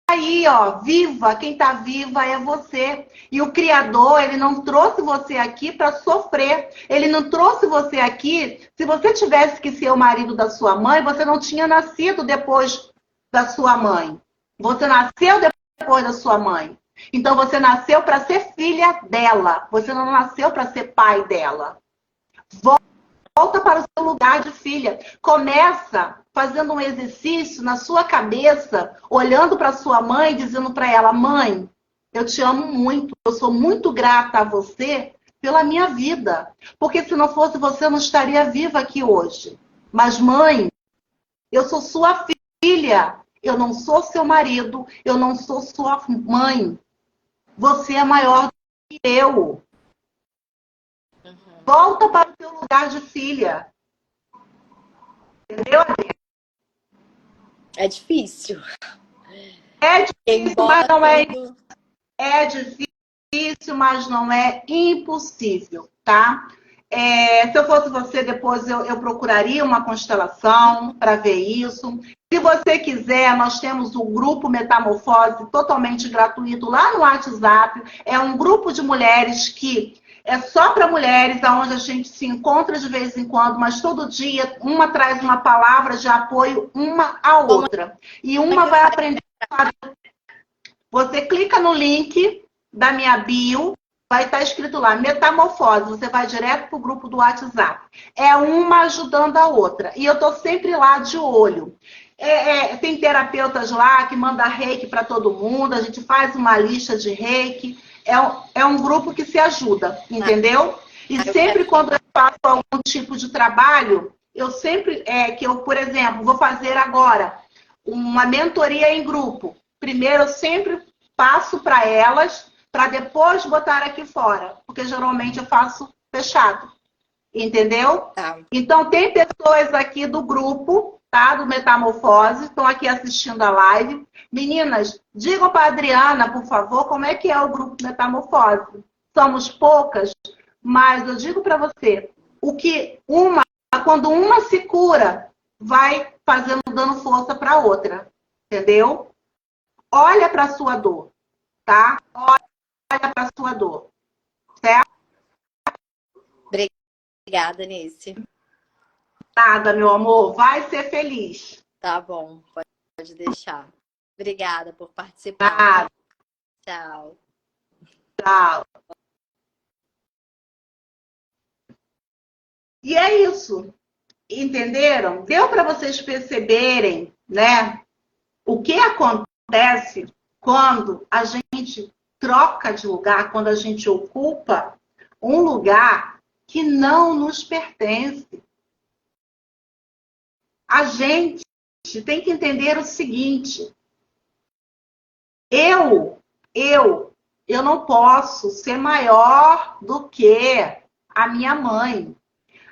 Speaker 1: aí, ó, viva. Quem tá viva é você. E o Criador, ele não trouxe você aqui para sofrer. Ele não trouxe você aqui. Se você tivesse que ser o marido da sua mãe, você não tinha nascido depois da sua mãe. Você nasceu depois da sua mãe. Então você nasceu para ser filha dela. Você não nasceu para ser pai dela. Volta para o seu lugar de filha. Começa fazendo um exercício na sua cabeça, olhando para sua mãe e dizendo para ela: mãe, eu te amo muito. Eu sou muito grata a você pela minha vida. Porque se não fosse você, eu não estaria viva aqui hoje. Mas mãe, eu sou sua filha. Eu não sou seu marido. Eu não sou sua mãe. Você é maior do que eu. Volta para o seu lugar de filha. Entendeu?
Speaker 2: É difícil.
Speaker 1: É difícil, mas não é.
Speaker 2: Tudo...
Speaker 1: É difícil, mas não é impossível, tá? Se eu fosse você, depois eu procuraria uma constelação para ver isso. Se você quiser, nós temos o grupo Metamorfose totalmente gratuito lá no WhatsApp. É um grupo de mulheres que é só para mulheres, onde a gente se encontra de vez em quando, mas todo dia uma traz uma palavra de apoio uma à outra. E uma vai aprender. Você clica no link da minha bio, vai estar escrito lá, Metamorfose. Você vai direto para o grupo do WhatsApp. É uma ajudando a outra. E eu estou sempre lá de olho. Tem terapeutas lá que mandam reiki para todo mundo. A gente faz uma lista de reiki. É um grupo que se ajuda, entendeu? E sempre quando eu faço algum tipo de trabalho, eu sempre, por exemplo, vou fazer agora uma mentoria em grupo. Primeiro, eu sempre passo para elas, para depois botar aqui fora. Porque geralmente eu faço fechado. Entendeu?
Speaker 2: Tá.
Speaker 1: Então, tem pessoas aqui do grupo, tá? Do Metamorfose, estão aqui assistindo a live. Meninas, digam para a Adriana, por favor, como é que é o grupo Metamorfose. Somos poucas, mas eu digo para você, quando uma se cura, vai dando força para a outra. Entendeu? Olha para a sua dor, tá? Olha para a sua dor. Certo?
Speaker 2: Obrigada, Nice.
Speaker 1: Nada, meu amor. Vai ser feliz.
Speaker 2: Tá bom, pode deixar. Obrigada por participar.
Speaker 1: Nada.
Speaker 2: Tchau.
Speaker 1: Tchau. E é isso. Entenderam? Deu para vocês perceberem, né? O que acontece quando a gente troca de lugar, quando a gente ocupa um lugar que não nos pertence. A gente tem que entender o seguinte: eu não posso ser maior do que a minha mãe.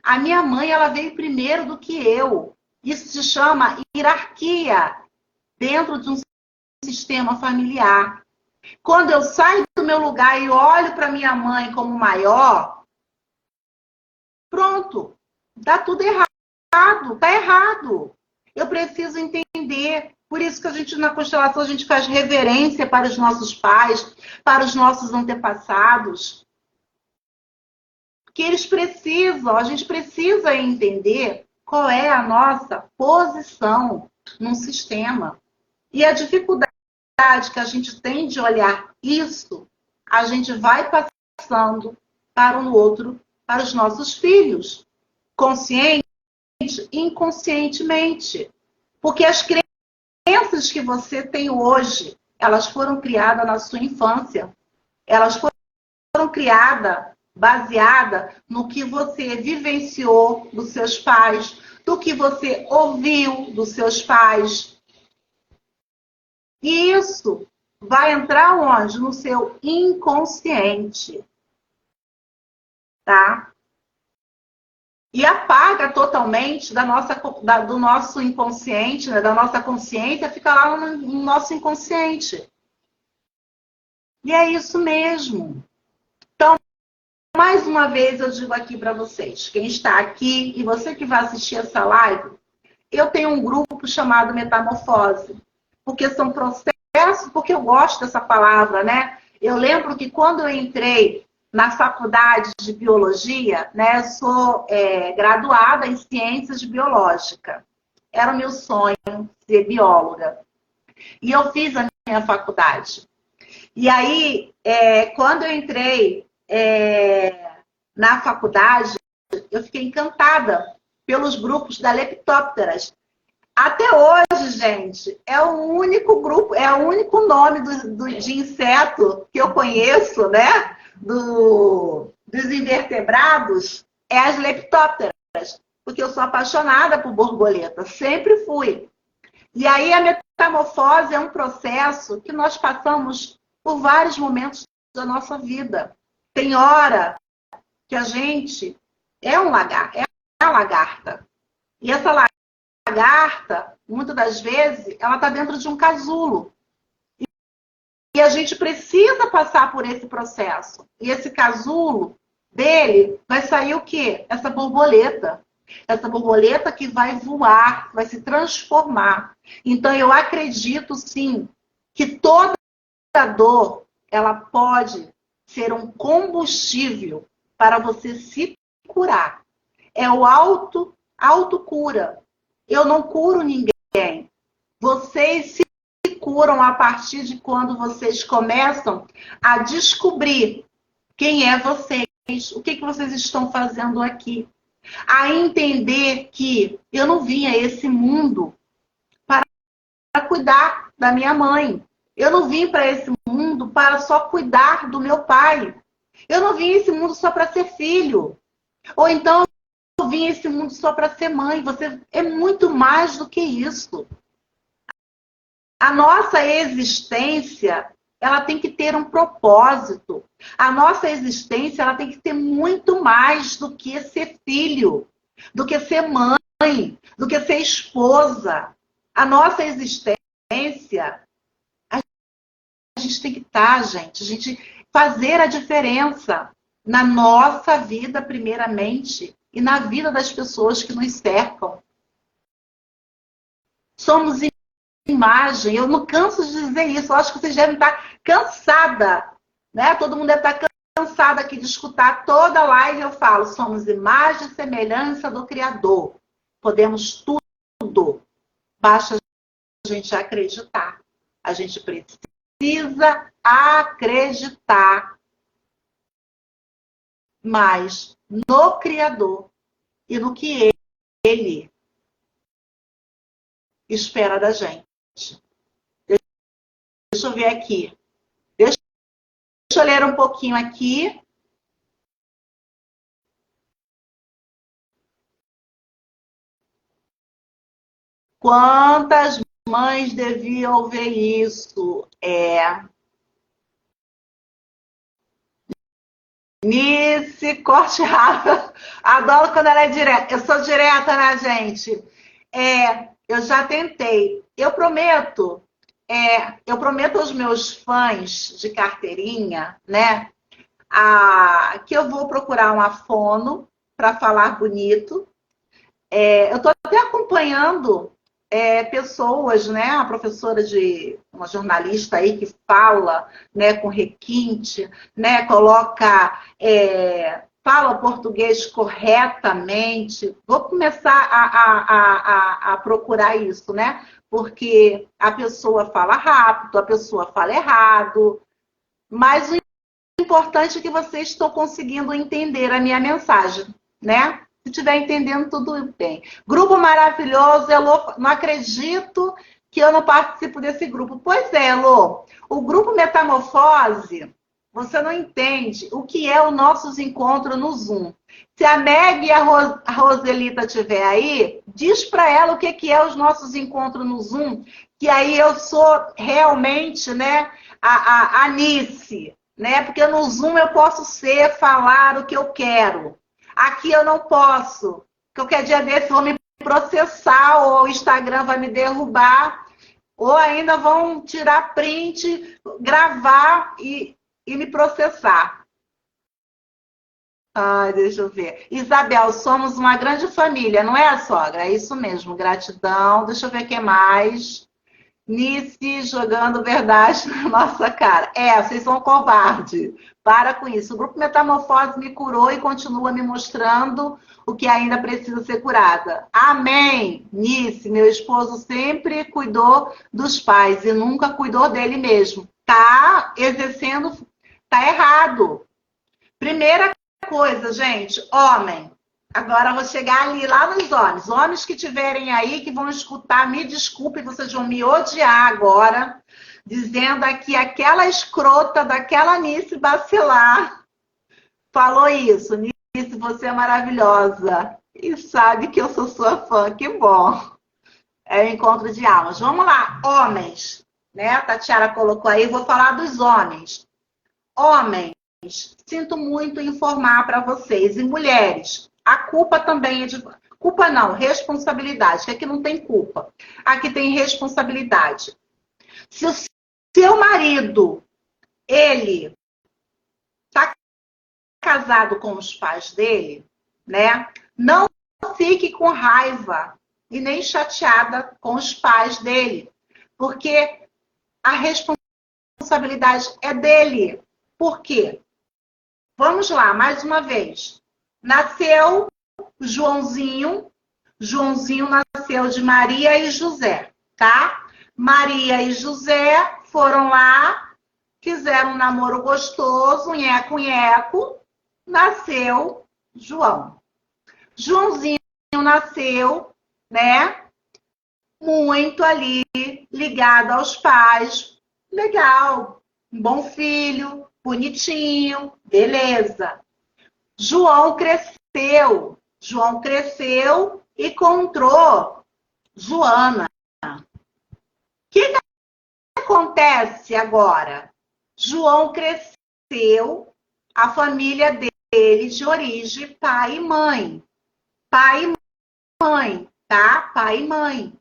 Speaker 1: A minha mãe, ela veio primeiro do que eu. Isso se chama hierarquia dentro de um sistema familiar. Quando eu saio do meu lugar e olho para minha mãe como maior, pronto, dá tudo errado, tá errado. Eu preciso entender. Por isso que a gente, na constelação, a gente faz reverência para os nossos pais, para os nossos antepassados. Que eles precisam, a gente precisa entender qual é a nossa posição num sistema. E a dificuldade que a gente tem de olhar isso, a gente vai passando para o outro, para os nossos filhos. Consciente e inconscientemente. Porque as crenças que você tem hoje, elas foram criadas na sua infância. Elas foram criadas baseada no que você vivenciou dos seus pais, do que você ouviu dos seus pais. E isso vai entrar onde? No seu inconsciente. Tá? E apaga totalmente do nosso inconsciente, né? Da nossa consciência, fica lá no nosso inconsciente. E é isso mesmo. Então, mais uma vez eu digo aqui para vocês, quem está aqui e você que vai assistir essa live, eu tenho um grupo chamado Metamorfose, porque são processos porque eu gosto dessa palavra, né? Eu lembro que quando eu entrei na faculdade de biologia, né? Eu sou graduada em ciências biológicas. Era o meu sonho ser bióloga. E eu fiz a minha faculdade. E aí, quando eu entrei na faculdade, eu fiquei encantada pelos grupos da Leptópteras. Até hoje, gente, é o único grupo, é o único nome de inseto que eu conheço, né? Dos invertebrados, é as leptópteras. Porque eu sou apaixonada por borboleta, sempre fui. E aí a metamorfose é um processo que nós passamos por vários momentos da nossa vida. Tem hora que a gente é uma lagarta. E essa lagarta, muitas das vezes, ela está dentro de um casulo. E a gente precisa passar por esse processo. E esse casulo dele vai sair o quê? Essa borboleta. Essa borboleta que vai voar, vai se transformar. Então, eu acredito, sim, que toda dor, ela pode ser um combustível para você se curar. É o autocura. Eu não curo ninguém. Vocês se curam a partir de quando vocês começam a descobrir quem é vocês, o que vocês estão fazendo aqui. A entender que eu não vim a esse mundo para cuidar da minha mãe. Eu não vim para esse mundo para só cuidar do meu pai. Eu não vim a esse mundo só para ser filho. Ou então eu vim a esse mundo só para ser mãe. Você é muito mais do que isso. A nossa existência, ela tem que ter um propósito. A nossa existência, ela tem que ter muito mais do que ser filho, do que ser mãe, do que ser esposa. A nossa existência, a gente tem que estar, gente. A gente fazer a diferença na nossa vida, primeiramente, e na vida das pessoas que nos cercam. Somos imagem, eu não canso de dizer isso, eu acho que vocês devem estar cansada, né? Todo mundo deve estar cansado aqui de escutar toda a live, eu falo, somos imagem e semelhança do Criador. Podemos tudo, basta a gente acreditar. A gente precisa acreditar mais no Criador e no que Ele espera da gente. Deixa eu ver aqui. Deixa eu ler um pouquinho aqui. Quantas mães deviam ver isso? Nice, corte rápido. Adoro quando ela é direta. Eu sou direta, né, gente? Eu já tentei. Eu prometo aos meus fãs de carteirinha, né, que eu vou procurar uma fono para falar bonito. Eu estou até acompanhando pessoas, né, uma jornalista aí que fala, né, com requinte, né, fala português corretamente. Vou começar a procurar isso, né? Porque a pessoa fala rápido, a pessoa fala errado, mas o importante é que vocês estão conseguindo entender a minha mensagem, né? Se estiver entendendo, tudo bem. Grupo maravilhoso, Elô, não acredito que eu não participo desse grupo. Pois é, Elô, o grupo Metamorfose, você não entende o que é os nossos encontros no Zoom. Se a Meg e a Roselita estiver aí, diz para ela o que é os nossos encontros no Zoom, que aí eu sou realmente, né, a Nice, né? Porque no Zoom eu posso falar o que eu quero. Aqui eu não posso. Qualquer dia desse vão me processar, ou o Instagram vai me derrubar, ou ainda vão tirar print, gravar e me processar. Ai, deixa eu ver. Isabel, somos uma grande família, não é, sogra? É isso mesmo, gratidão. Deixa eu ver o que mais. Nice jogando verdade na nossa cara. Vocês são covardes. Para com isso. O Grupo Metamorfose me curou e continua me mostrando o que ainda precisa ser curada. Amém. Nice, meu esposo sempre cuidou dos pais e nunca cuidou dele mesmo. Tá exercendo, tá errado. Primeira coisa, gente, homem. Agora eu vou chegar ali, lá nos homens. Homens que tiverem aí, que vão escutar, me desculpe, vocês vão me odiar agora, dizendo aqui aquela escrota daquela Nice Bacelar falou isso. Nice, você é maravilhosa. E sabe que eu sou sua fã, que bom. É o encontro de almas. Vamos lá, homens. Né? A Tatiara colocou aí, vou falar dos homens. Homens, sinto muito em informar para vocês. E mulheres, a culpa também é de... Culpa não, responsabilidade. Que aqui não tem culpa. Aqui tem responsabilidade. Se o seu marido, ele está casado com os pais dele, né? Não fique com raiva e nem chateada com os pais dele. Porque a responsabilidade é dele. Por quê? Vamos lá, mais uma vez. Nasceu Joãozinho. Joãozinho nasceu de Maria e José, tá? Maria e José foram lá, fizeram um namoro gostoso, nheco-nheco. Nasceu João. Joãozinho nasceu, né? Muito ali, ligado aos pais. Legal, um bom filho, bonitinho, beleza. João cresceu e encontrou Joana. O que acontece agora? João cresceu, a família dele de origem pai e mãe. Pai e mãe, tá? Pai e mãe.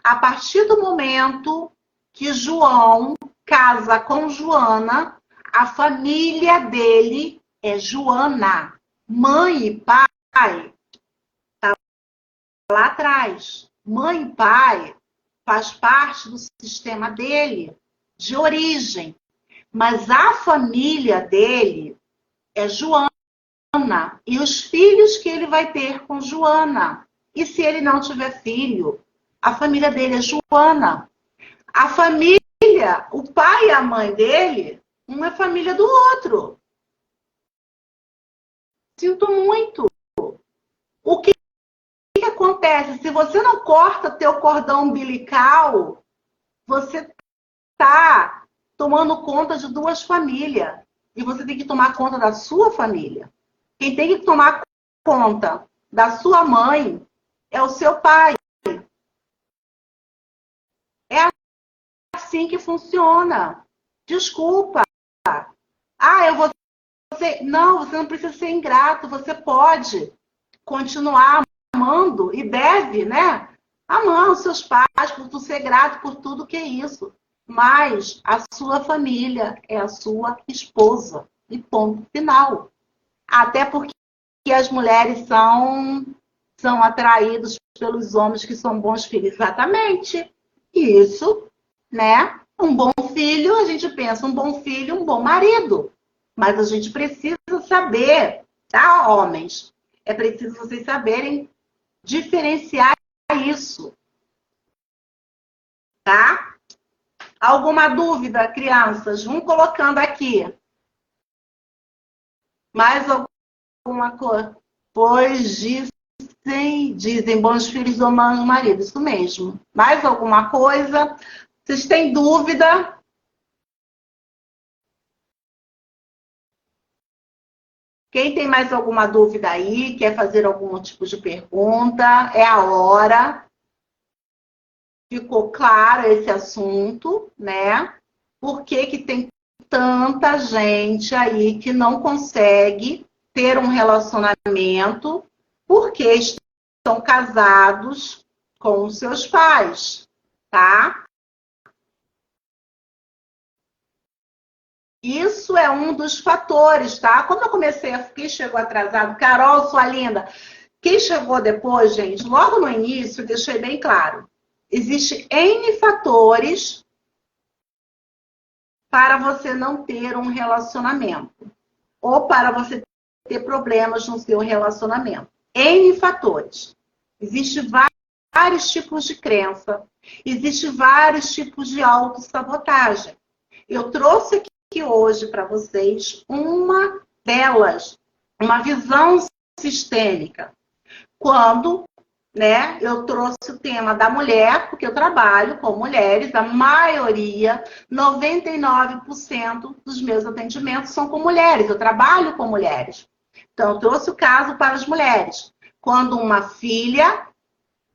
Speaker 1: A partir do momento que João casa com Joana, a família dele é Joana. Mãe e pai tá lá atrás. Mãe e pai faz parte do sistema dele, de origem. Mas a família dele é Joana. E os filhos que ele vai ter com Joana. E se ele não tiver filho, a família dele é Joana. A família, o pai e a mãe dele, um é família do outro. Sinto muito. O que acontece? Se você não corta teu cordão umbilical, você está tomando conta de duas famílias. E você tem que tomar conta da sua família. Quem tem que tomar conta da sua mãe é o seu pai. É assim que funciona. Desculpa. Eu vou ser... Não, você não precisa ser ingrato. Você pode continuar amando e deve, né? Amar os seus pais, por tu ser grato por tudo que é isso. Mas a sua família é a sua esposa. E ponto final. Até porque as mulheres são atraídas pelos homens que são bons filhos. Exatamente. Isso, né? Um bom filho, a gente pensa, um bom filho, um bom marido. Mas a gente precisa saber, tá, homens? É preciso vocês saberem diferenciar isso. Tá? Alguma dúvida, crianças? Vão colocando aqui. Mais alguma coisa? Pois dizem bons filhos ou maus maridos. Isso mesmo. Mais alguma coisa? Vocês têm dúvida? Quem tem mais alguma dúvida aí, quer fazer algum tipo de pergunta, é a hora. Ficou claro esse assunto, né? Por que tem tanta gente aí que não consegue ter um relacionamento porque estão casados com os seus pais, tá? Isso é um dos fatores, tá? Quando eu comecei, quem chegou atrasado, Carol, sua linda, quem chegou depois, gente, logo no início, eu deixei bem claro. Existem N fatores para você não ter um relacionamento. Ou para você ter problemas no seu relacionamento. N fatores. Existem vários tipos de crença. Existem vários tipos de autossabotagem. Eu trouxe aqui hoje para vocês uma delas, uma visão sistêmica. Quando, né, eu trouxe o tema da mulher, porque eu trabalho com mulheres, a maioria, 99% dos meus atendimentos são com mulheres, eu trabalho com mulheres. Então, eu trouxe o caso para as mulheres. Quando uma filha,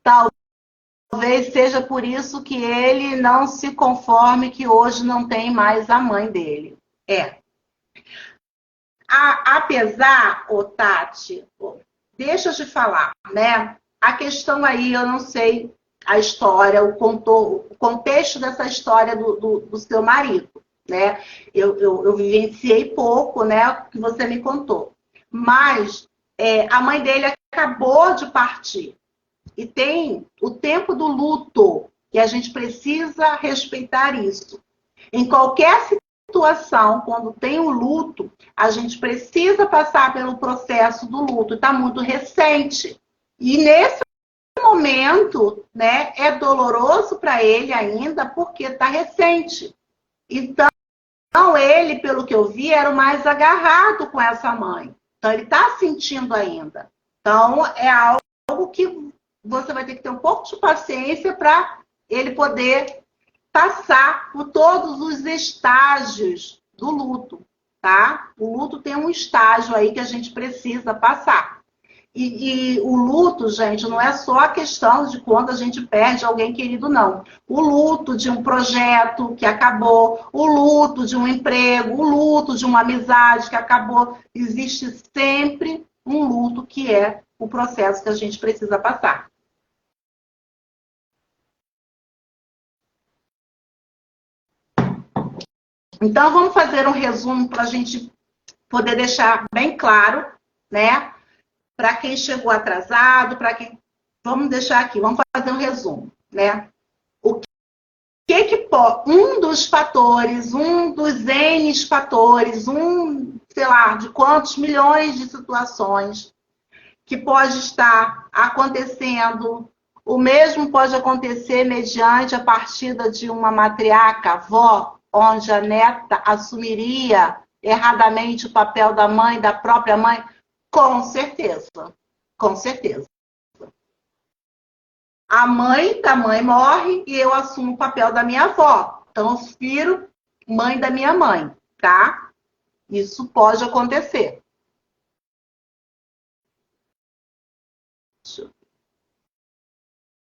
Speaker 1: talvez seja por isso que ele não se conforme que hoje não tem mais a mãe dele. Apesar, Tati, deixa eu te falar, né? A questão aí, eu não sei a história, o contexto dessa história do seu marido, né? Eu vivenciei pouco, né? O que você me contou. Mas a mãe dele acabou de partir. E tem o tempo do luto, que a gente precisa respeitar isso. Em qualquer situação, quando tem o luto, a gente precisa passar pelo processo do luto. Está muito recente. E nesse momento, né, é doloroso para ele ainda, porque está recente. Então, ele, pelo que eu vi, era o mais agarrado com essa mãe. Então, ele está sentindo ainda. Então, é algo que você vai ter que ter um pouco de paciência para ele poder passar por todos os estágios do luto, tá? O luto tem um estágio aí que a gente precisa passar. E o luto, gente, não é só a questão de quando a gente perde alguém querido, não. O luto de um projeto que acabou, o luto de um emprego, o luto de uma amizade que acabou. Existe sempre um luto que é o processo que a gente precisa passar. Então, vamos fazer um resumo para a gente poder deixar bem claro, né? Para quem chegou atrasado, para quem... Vamos deixar aqui, vamos fazer um resumo, né? Um dos fatores, um dos N fatores, sei lá, de quantos milhões de situações que pode estar acontecendo. O mesmo pode acontecer mediante a partida de uma matriarca, avó, onde a neta assumiria erradamente o papel da mãe, da própria mãe. Com certeza, com certeza. A mãe da mãe morre e eu assumo o papel da minha avó. Então, eu viro mãe da minha mãe, tá? Isso pode acontecer.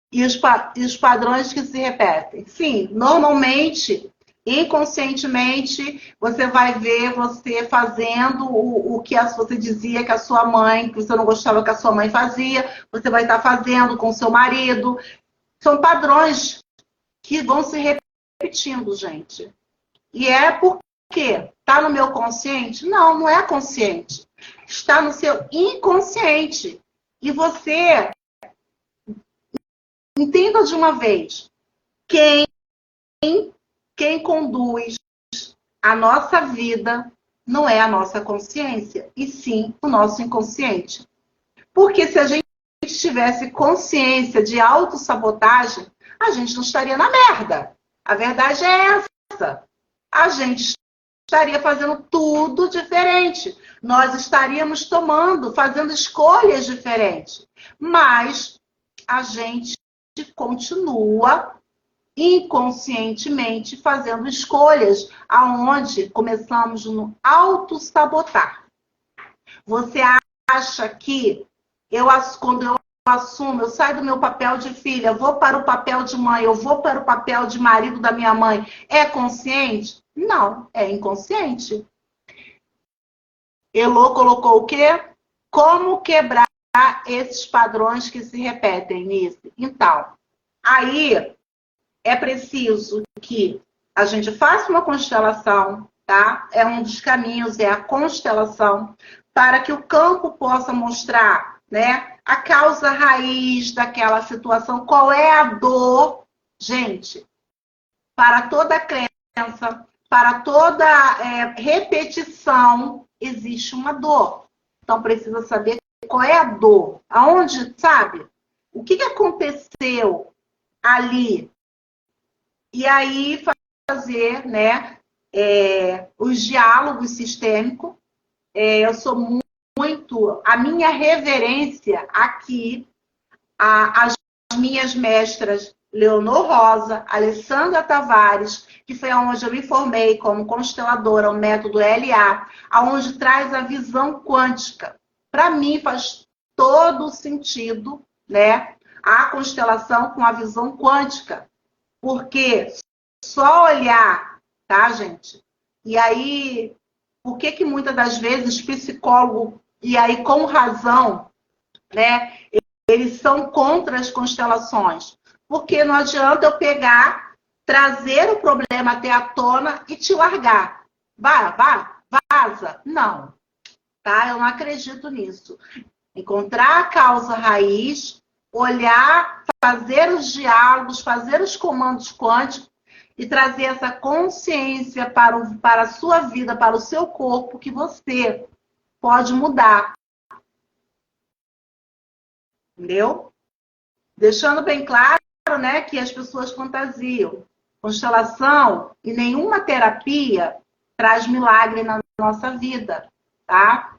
Speaker 1: E os padrões que se repetem? Sim, normalmente... Inconscientemente, você vai ver você fazendo o que você dizia que a sua mãe, que você não gostava que a sua mãe fazia, você vai estar fazendo com o seu marido. São padrões que vão se repetindo, gente. E é porque está no meu consciente? Não, não é consciente. Está no seu inconsciente. E você, entenda de uma vez, quem conduz a nossa vida não é a nossa consciência, e sim o nosso inconsciente. Porque se a gente tivesse consciência de autossabotagem, a gente não estaria na merda. A verdade é essa. A gente estaria fazendo tudo diferente. Nós estaríamos fazendo escolhas diferentes. Mas a gente continua inconscientemente fazendo escolhas aonde começamos no autossabotar. Você acha que quando eu assumo, eu saio do meu papel de filha, vou para o papel de mãe, eu vou para o papel de marido da minha mãe, é consciente? Não, é inconsciente. Elô colocou o quê? Como quebrar esses padrões que se repetem nisso? Então, aí é preciso que a gente faça uma constelação, tá? É um dos caminhos, é a constelação, para que o campo possa mostrar, né, a causa raiz daquela situação, qual é a dor Gente, para toda crença, para toda repetição, existe uma dor. Então, precisa saber qual é a dor. Aonde, sabe? O que aconteceu ali? E aí, fazer, né, os diálogos sistêmicos. Eu sou muito... A minha reverência aqui, as minhas mestras Leonor Rosa, Alessandra Tavares, que foi onde eu me formei como consteladora, o método LA, aonde traz a visão quântica. Para mim faz todo sentido, né, a constelação com a visão quântica, porque só olhar, tá, gente? E aí, por que muitas das vezes psicólogo, e aí com razão, né, eles são contra as constelações? Porque não adianta eu pegar, trazer o problema até a tona e te largar. Vaza. Não. Tá? Eu não acredito nisso. Encontrar a causa raiz, olhar, fazer os diálogos, fazer os comandos quânticos e trazer essa consciência para a sua vida, para o seu corpo, que você pode mudar. Entendeu? Deixando bem claro, né, que as pessoas fantasiam. Constelação e nenhuma terapia traz milagre na nossa vida, tá?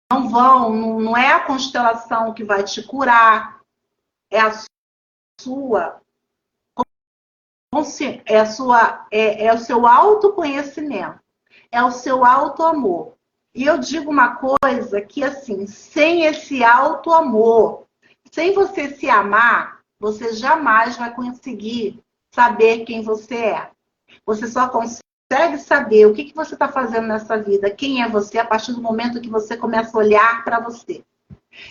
Speaker 1: Não é a constelação que vai te curar, é a sua, é o seu autoconhecimento, é o seu autoamor. E eu digo uma coisa que, assim, sem esse autoamor, sem você se amar, você jamais vai conseguir saber quem você é. Você só consegue saber o que você está fazendo nessa vida, quem é você, a partir do momento que você começa a olhar para você.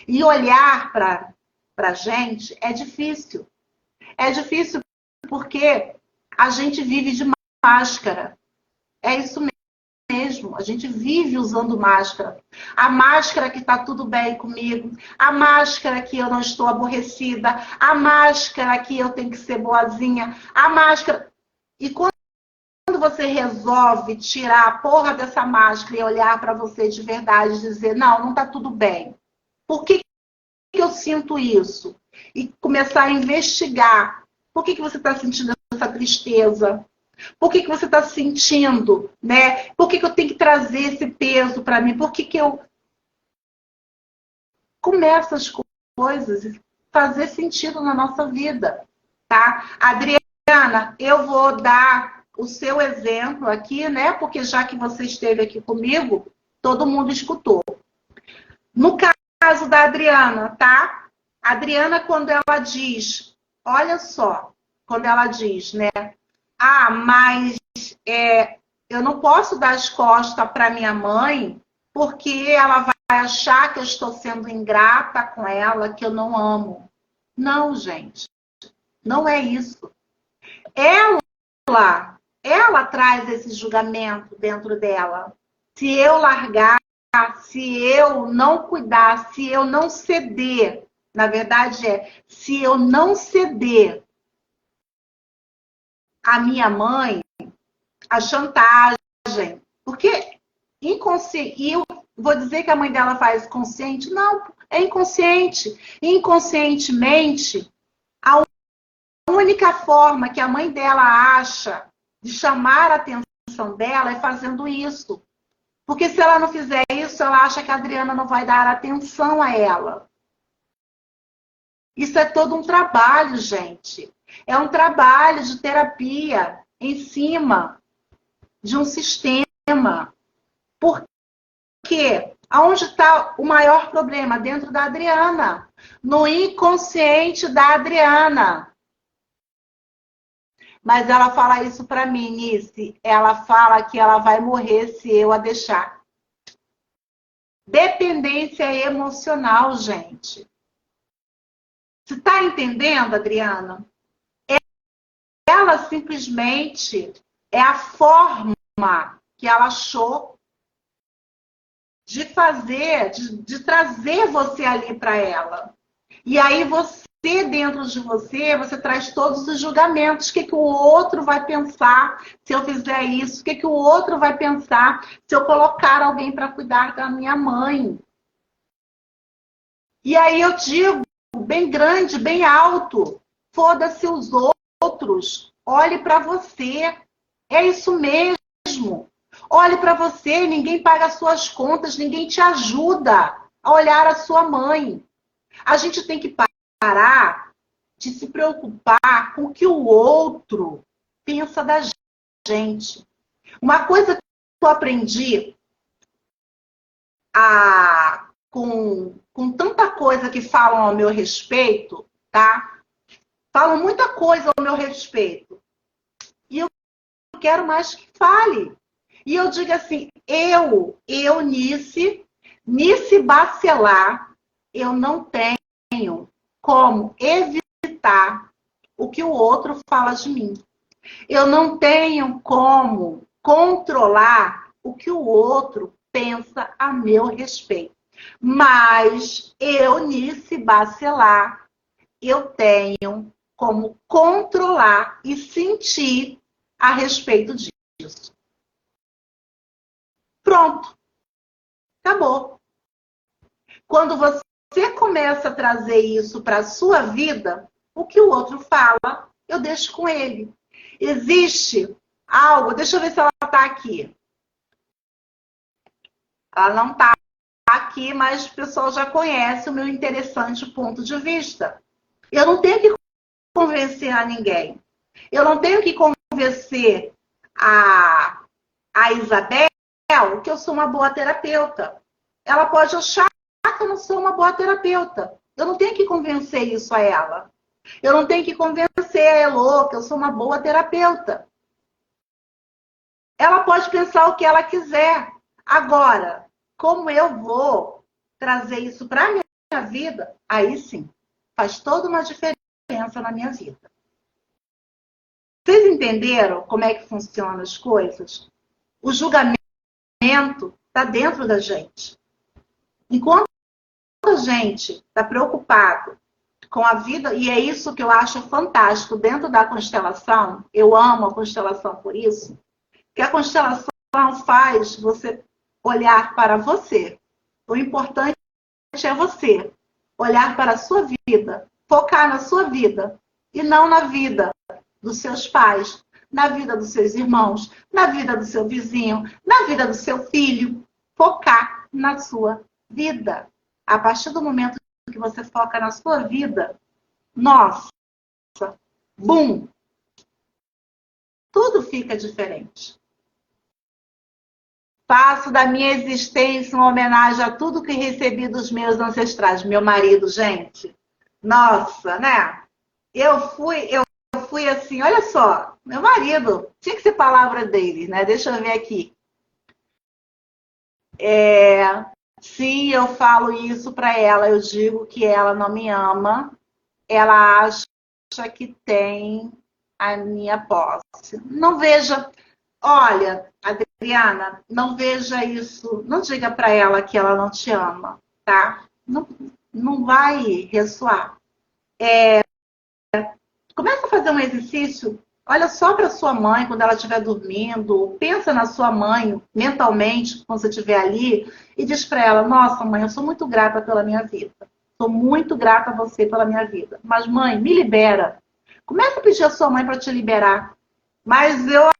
Speaker 1: E olhar para a gente é difícil. É difícil porque a gente vive de máscara. É isso mesmo. A gente vive usando máscara. A máscara que está tudo bem comigo. A máscara que eu não estou aborrecida. A máscara que eu tenho que ser boazinha. A máscara... E quando você resolve tirar a porra dessa máscara e olhar para você de verdade e dizer, não está tudo bem. Por que eu sinto isso? E começar a investigar. Por que você está sentindo essa tristeza? Por que você está sentindo, né? Por que eu tenho que trazer esse peso para mim? Por que eu... Começa as coisas a fazer sentido na nossa vida, tá? Adriana, eu vou dar o seu exemplo aqui, né? Porque já que você esteve aqui comigo, todo mundo escutou. No caso da Adriana, tá? A Adriana, quando ela diz, olha só, quando ela diz, né? Ah, mas eu não posso dar as costas para minha mãe porque ela vai achar que eu estou sendo ingrata com ela, que eu não amo. Não, gente. Não é isso. Ela traz esse julgamento dentro dela. Se eu largar, se eu não cuidar, se eu não ceder, na verdade se eu não ceder a minha mãe, a chantagem, porque inconsciente, e eu vou dizer que a mãe dela faz consciente? Não, é inconsciente. Inconscientemente, a única forma que a mãe dela acha de chamar a atenção dela é fazendo isso. Porque se ela não fizer isso, ela acha que a Adriana não vai dar atenção a ela. Isso é todo um trabalho, gente. É um trabalho de terapia em cima de um sistema. Por quê? Aonde está o maior problema? Dentro da Adriana. No inconsciente da Adriana. Mas ela fala isso para mim, Nice. Ela fala que ela vai morrer se eu a deixar. Dependência emocional, gente. Você está entendendo, Adriana? Ela simplesmente é a forma que ela achou de fazer, de trazer você ali para ela. E aí você dentro de você, você traz todos os julgamentos. O que o outro vai pensar se eu fizer isso? O que o outro vai pensar se eu colocar alguém para cuidar da minha mãe? E aí eu digo, bem grande, bem alto, foda-se os outros, olhe para você. É isso mesmo. Olhe para você, ninguém paga as suas contas, ninguém te ajuda a olhar a sua mãe. A gente tem que parar de se preocupar com o que o outro pensa da gente. Uma coisa que eu aprendi com tanta coisa que falam ao meu respeito, tá? Falam muita coisa ao meu respeito. E eu quero mais que fale. E eu digo assim, Nice Bacelar, eu não tenho como evitar o que o outro fala de mim. Eu não tenho como controlar o que o outro pensa a meu respeito. Mas eu, Nice Bacelar, eu tenho como controlar e sentir a respeito disso. Pronto. Acabou. Quando você começa a trazer isso para a sua vida, o que o outro fala, eu deixo com ele. Existe algo, deixa eu ver se ela está aqui. Ela não está aqui, mas o pessoal já conhece o meu interessante ponto de vista. Eu não tenho que convencer a ninguém. Eu não tenho que convencer a Isabel que eu sou uma boa terapeuta. Ela pode achar que eu não sou uma boa terapeuta. Eu não tenho que convencer isso a ela. Eu não tenho que convencer a Elô que eu sou uma boa terapeuta. Ela pode pensar o que ela quiser. Agora, como eu vou trazer isso para a minha vida, aí sim, faz toda uma diferença na minha vida. Vocês entenderam como é que funcionam as coisas? O julgamento está dentro da gente. Enquanto a gente está preocupado com a vida, e é isso que eu acho fantástico dentro da constelação, eu amo a constelação por isso, que a constelação faz você olhar para você. O importante é você olhar para a sua vida, focar na sua vida, e não na vida dos seus pais, na vida dos seus irmãos, na vida do seu vizinho, na vida do seu filho. Focar na sua vida. A partir do momento que você foca na sua vida, nossa, bum, tudo fica diferente. Faço da minha existência uma homenagem a tudo que recebi dos meus ancestrais. Meu marido, gente, nossa, né? Eu fui assim, olha só, meu marido, tinha que ser palavra dele, né? Deixa eu ver aqui. Sim, eu falo isso para ela, eu digo que ela não me ama, ela acha que tem a minha posse. Não veja, olha, Adriana, não veja isso, não diga para ela que ela não te ama, tá? Não, não vai ressoar. Começa a fazer um exercício, olha só para sua mãe quando ela estiver dormindo, pensa na sua mãe mentalmente quando você estiver ali e diz para ela, nossa mãe, eu sou muito grata pela minha vida, sou muito grata a você pela minha vida, mas mãe, me libera. Começa a pedir a sua mãe para te liberar, mas eu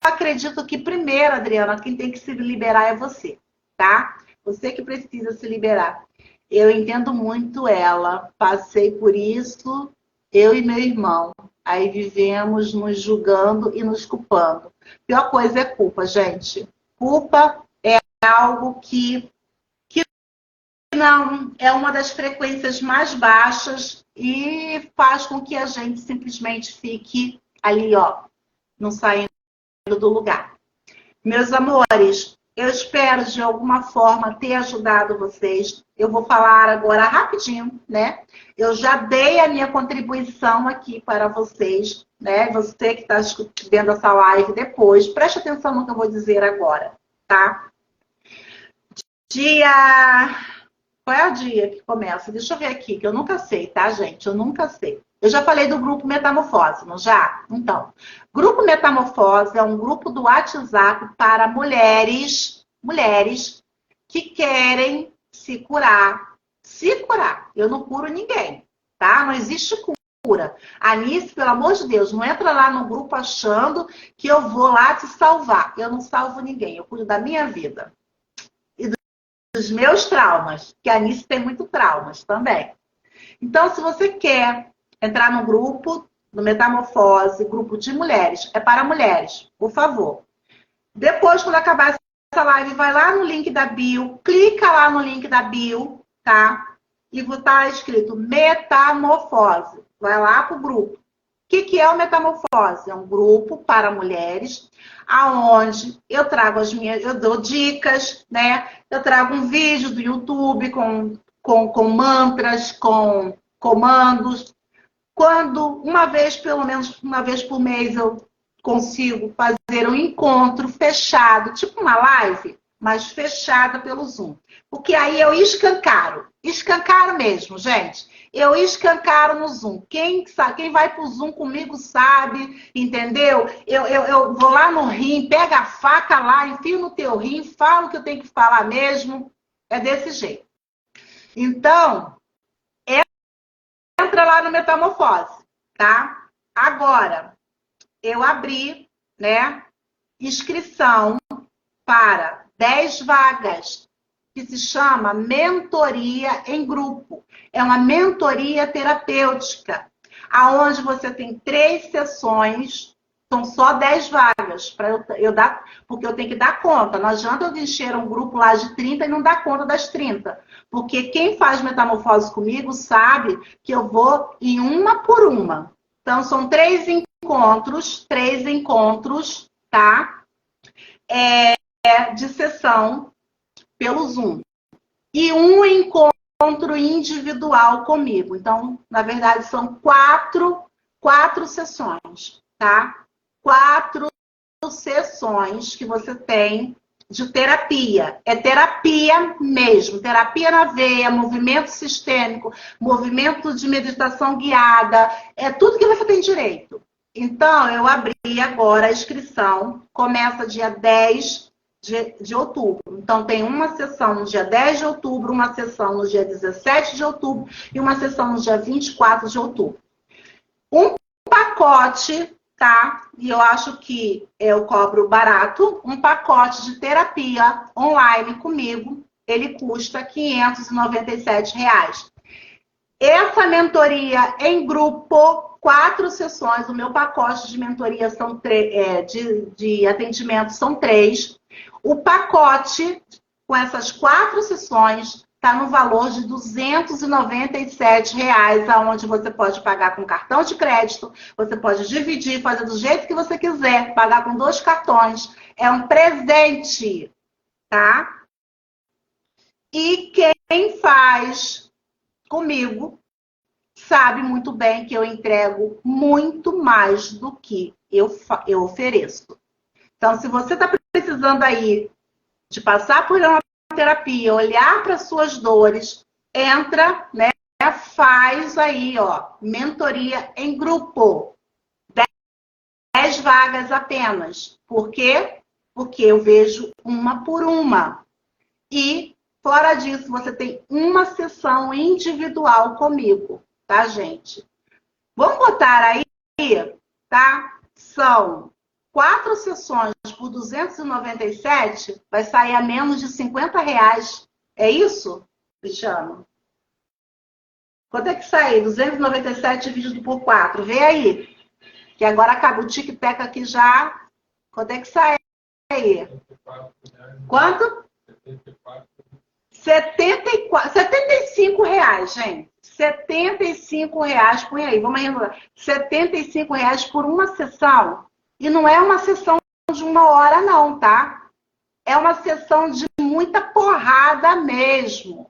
Speaker 1: acredito que primeiro, Adriana, quem tem que se liberar é você, tá? Você que precisa se liberar. Eu entendo muito ela, passei por isso, eu e meu irmão. Aí vivemos nos julgando e nos culpando. Pior coisa é culpa, gente. Culpa é algo que não é uma das frequências mais baixas e faz com que a gente simplesmente fique ali, ó, não saindo do lugar. Meus amores, eu espero de alguma forma ter ajudado vocês. Eu vou falar agora rapidinho, né? Eu já dei a minha contribuição aqui para vocês, né? Você que está vendo essa live depois, preste atenção no que eu vou dizer agora, tá? Dia Qual é o dia que começa? Deixa eu ver aqui, que eu nunca sei, tá, gente? Eu nunca sei. Eu já falei do grupo Metamorfose, não já? Então, grupo Metamorfose é um grupo do WhatsApp para mulheres que querem se curar. Se curar. Eu não curo ninguém, tá? Não existe cura. Anice, pelo amor de Deus, não entra lá no grupo achando que eu vou lá te salvar. Eu não salvo ninguém, eu cuido da minha vida. E dos meus traumas, que a Anice tem muito traumas também. Então, se você quer entrar no grupo do Metamorfose, grupo de mulheres, é para mulheres, por favor. Depois, quando acabar essa live, vai lá no link da bio, clica lá no link da bio, tá? E tá escrito Metamorfose. Vai lá pro grupo. O que é o Metamorfose? É um grupo para mulheres, aonde eu trago eu dou dicas, né? Eu trago um vídeo do YouTube com mantras, com comandos. Quando, pelo menos uma vez por mês, eu consigo fazer um encontro fechado, tipo uma live, mas fechada pelo Zoom. Porque aí eu escancaro mesmo, gente. Eu escancaro no Zoom. Quem vai pro Zoom comigo sabe, entendeu? Eu vou lá no rim, pego a faca lá, enfio no teu rim, falo o que eu tenho que falar mesmo. É desse jeito. Então, entra lá no Metamorfose, tá? Agora, eu abri, né, inscrição para 10 vagas, que se chama Mentoria em Grupo. É uma mentoria terapêutica, aonde você tem 3 sessões, são só 10 vagas, para eu dar, porque eu tenho que dar conta. Não adianta eu encher um grupo lá de 30 e não dar conta das 30. Porque quem faz metamorfose comigo sabe que eu vou em uma por uma. Então, são 3 encontros, tá? De sessão pelo Zoom. E um encontro individual comigo. Então, na verdade, são 4 sessões, tá? 4 sessões que você tem de terapia. É terapia mesmo. Terapia na veia, movimento sistêmico, movimento de meditação guiada. É tudo que você tem direito. Então, eu abri agora a inscrição. Começa dia 10 de outubro. Então, tem uma sessão no dia 10 de outubro, uma sessão no dia 17 de outubro e uma sessão no dia 24 de outubro. Um pacote, tá? E eu acho que eu cobro barato. Um pacote de terapia online comigo, ele custa R$ 597. Essa mentoria em grupo, 4 sessões. O meu pacote de mentoria de atendimento são 3. O pacote com essas 4 sessões está no valor de R$ 297, aonde você pode pagar com cartão de crédito, você pode dividir, fazer do jeito que você quiser, pagar com 2 cartões. É um presente, tá? E quem faz comigo sabe muito bem que eu entrego muito mais do que eu ofereço. Então, se você está precisando aí de passar por uma terapia, olhar para suas dores, entra, né? Faz aí, ó, mentoria em grupo. 10 vagas apenas. Por quê? Porque eu vejo uma por uma. E, fora disso, você tem uma sessão individual comigo, tá, gente? Vamos botar aí, tá? São 4 sessões por 297, vai sair a menos de R$ 50. É isso, Cristiano? Quanto é que sai? 297 dividido por 4. Vê aí. Que agora acaba o tic-tac aqui já. Quanto é que sai aí? Quanto? 75 reais, gente. 75 reais. Põe aí, vamos arredondar. 75 reais por uma sessão. E não é uma sessão de 1 hora, não, tá? É uma sessão de muita porrada mesmo.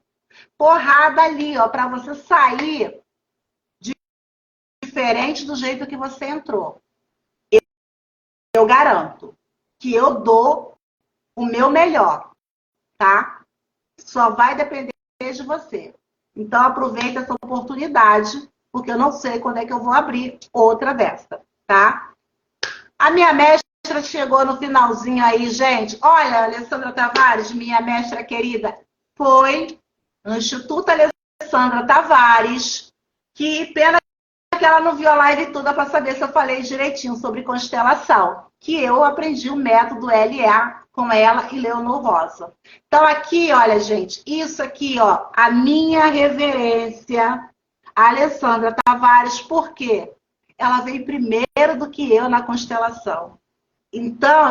Speaker 1: Porrada ali, ó, para você sair diferente do jeito que você entrou. Eu garanto que eu dou o meu melhor, tá? Só vai depender aprender de você. Então, aproveita essa oportunidade, porque eu não sei quando é que eu vou abrir outra dessa, tá? A minha mestra chegou no finalzinho aí, gente. Olha, Alessandra Tavares, minha mestra querida, foi no Instituto Alessandra Tavares, que pena que ela não viu a live toda para saber se eu falei direitinho sobre constelação, que eu aprendi o método LEA com ela e Leonor Rosa. Então aqui, olha, gente, isso aqui, ó, a minha reverência, a Alessandra Tavares, por quê? Ela veio primeiro do que eu na constelação. Então,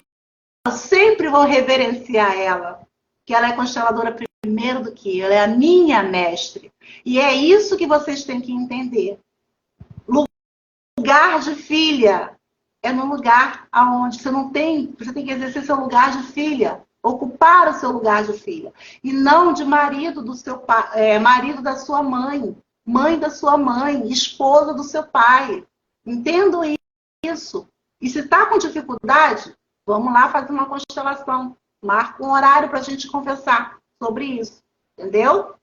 Speaker 1: eu sempre vou reverenciar ela, que ela é consteladora primeiro do que eu, ela é a minha mestre. E é isso que vocês têm que entender. Lugar de filha é no lugar aonde você não tem, você tem que exercer seu lugar de filha, ocupar o seu lugar de filha, e não de marido do seu pai, marido da sua mãe, mãe da sua mãe, esposa do seu pai. Entendo isso. E se está com dificuldade, vamos lá fazer uma constelação. Marca um horário para a gente conversar sobre isso. Entendeu?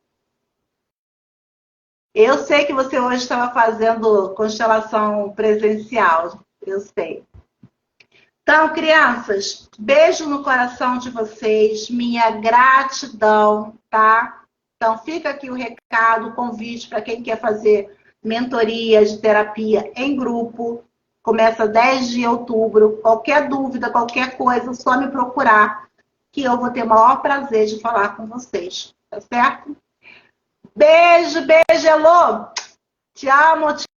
Speaker 1: Eu sei que você hoje estava fazendo constelação presencial. Eu sei. Então, crianças, beijo no coração de vocês. Minha gratidão, tá? Então, fica aqui o recado, o convite para quem quer fazer mentoria de terapia em grupo. Começa 10 de outubro. Qualquer dúvida, qualquer coisa, só me procurar, que eu vou ter o maior prazer de falar com vocês. Tá certo? Beijo, beijo, Elô. Te amo, te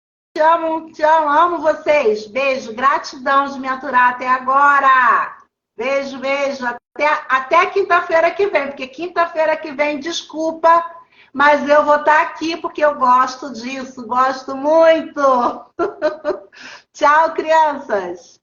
Speaker 1: amo, te amo, amo vocês. Beijo, gratidão de me aturar até agora. Beijo, beijo. Até quinta-feira que vem, porque quinta-feira que vem, desculpa, mas eu vou estar aqui porque eu gosto disso, gosto muito. Tchau, crianças.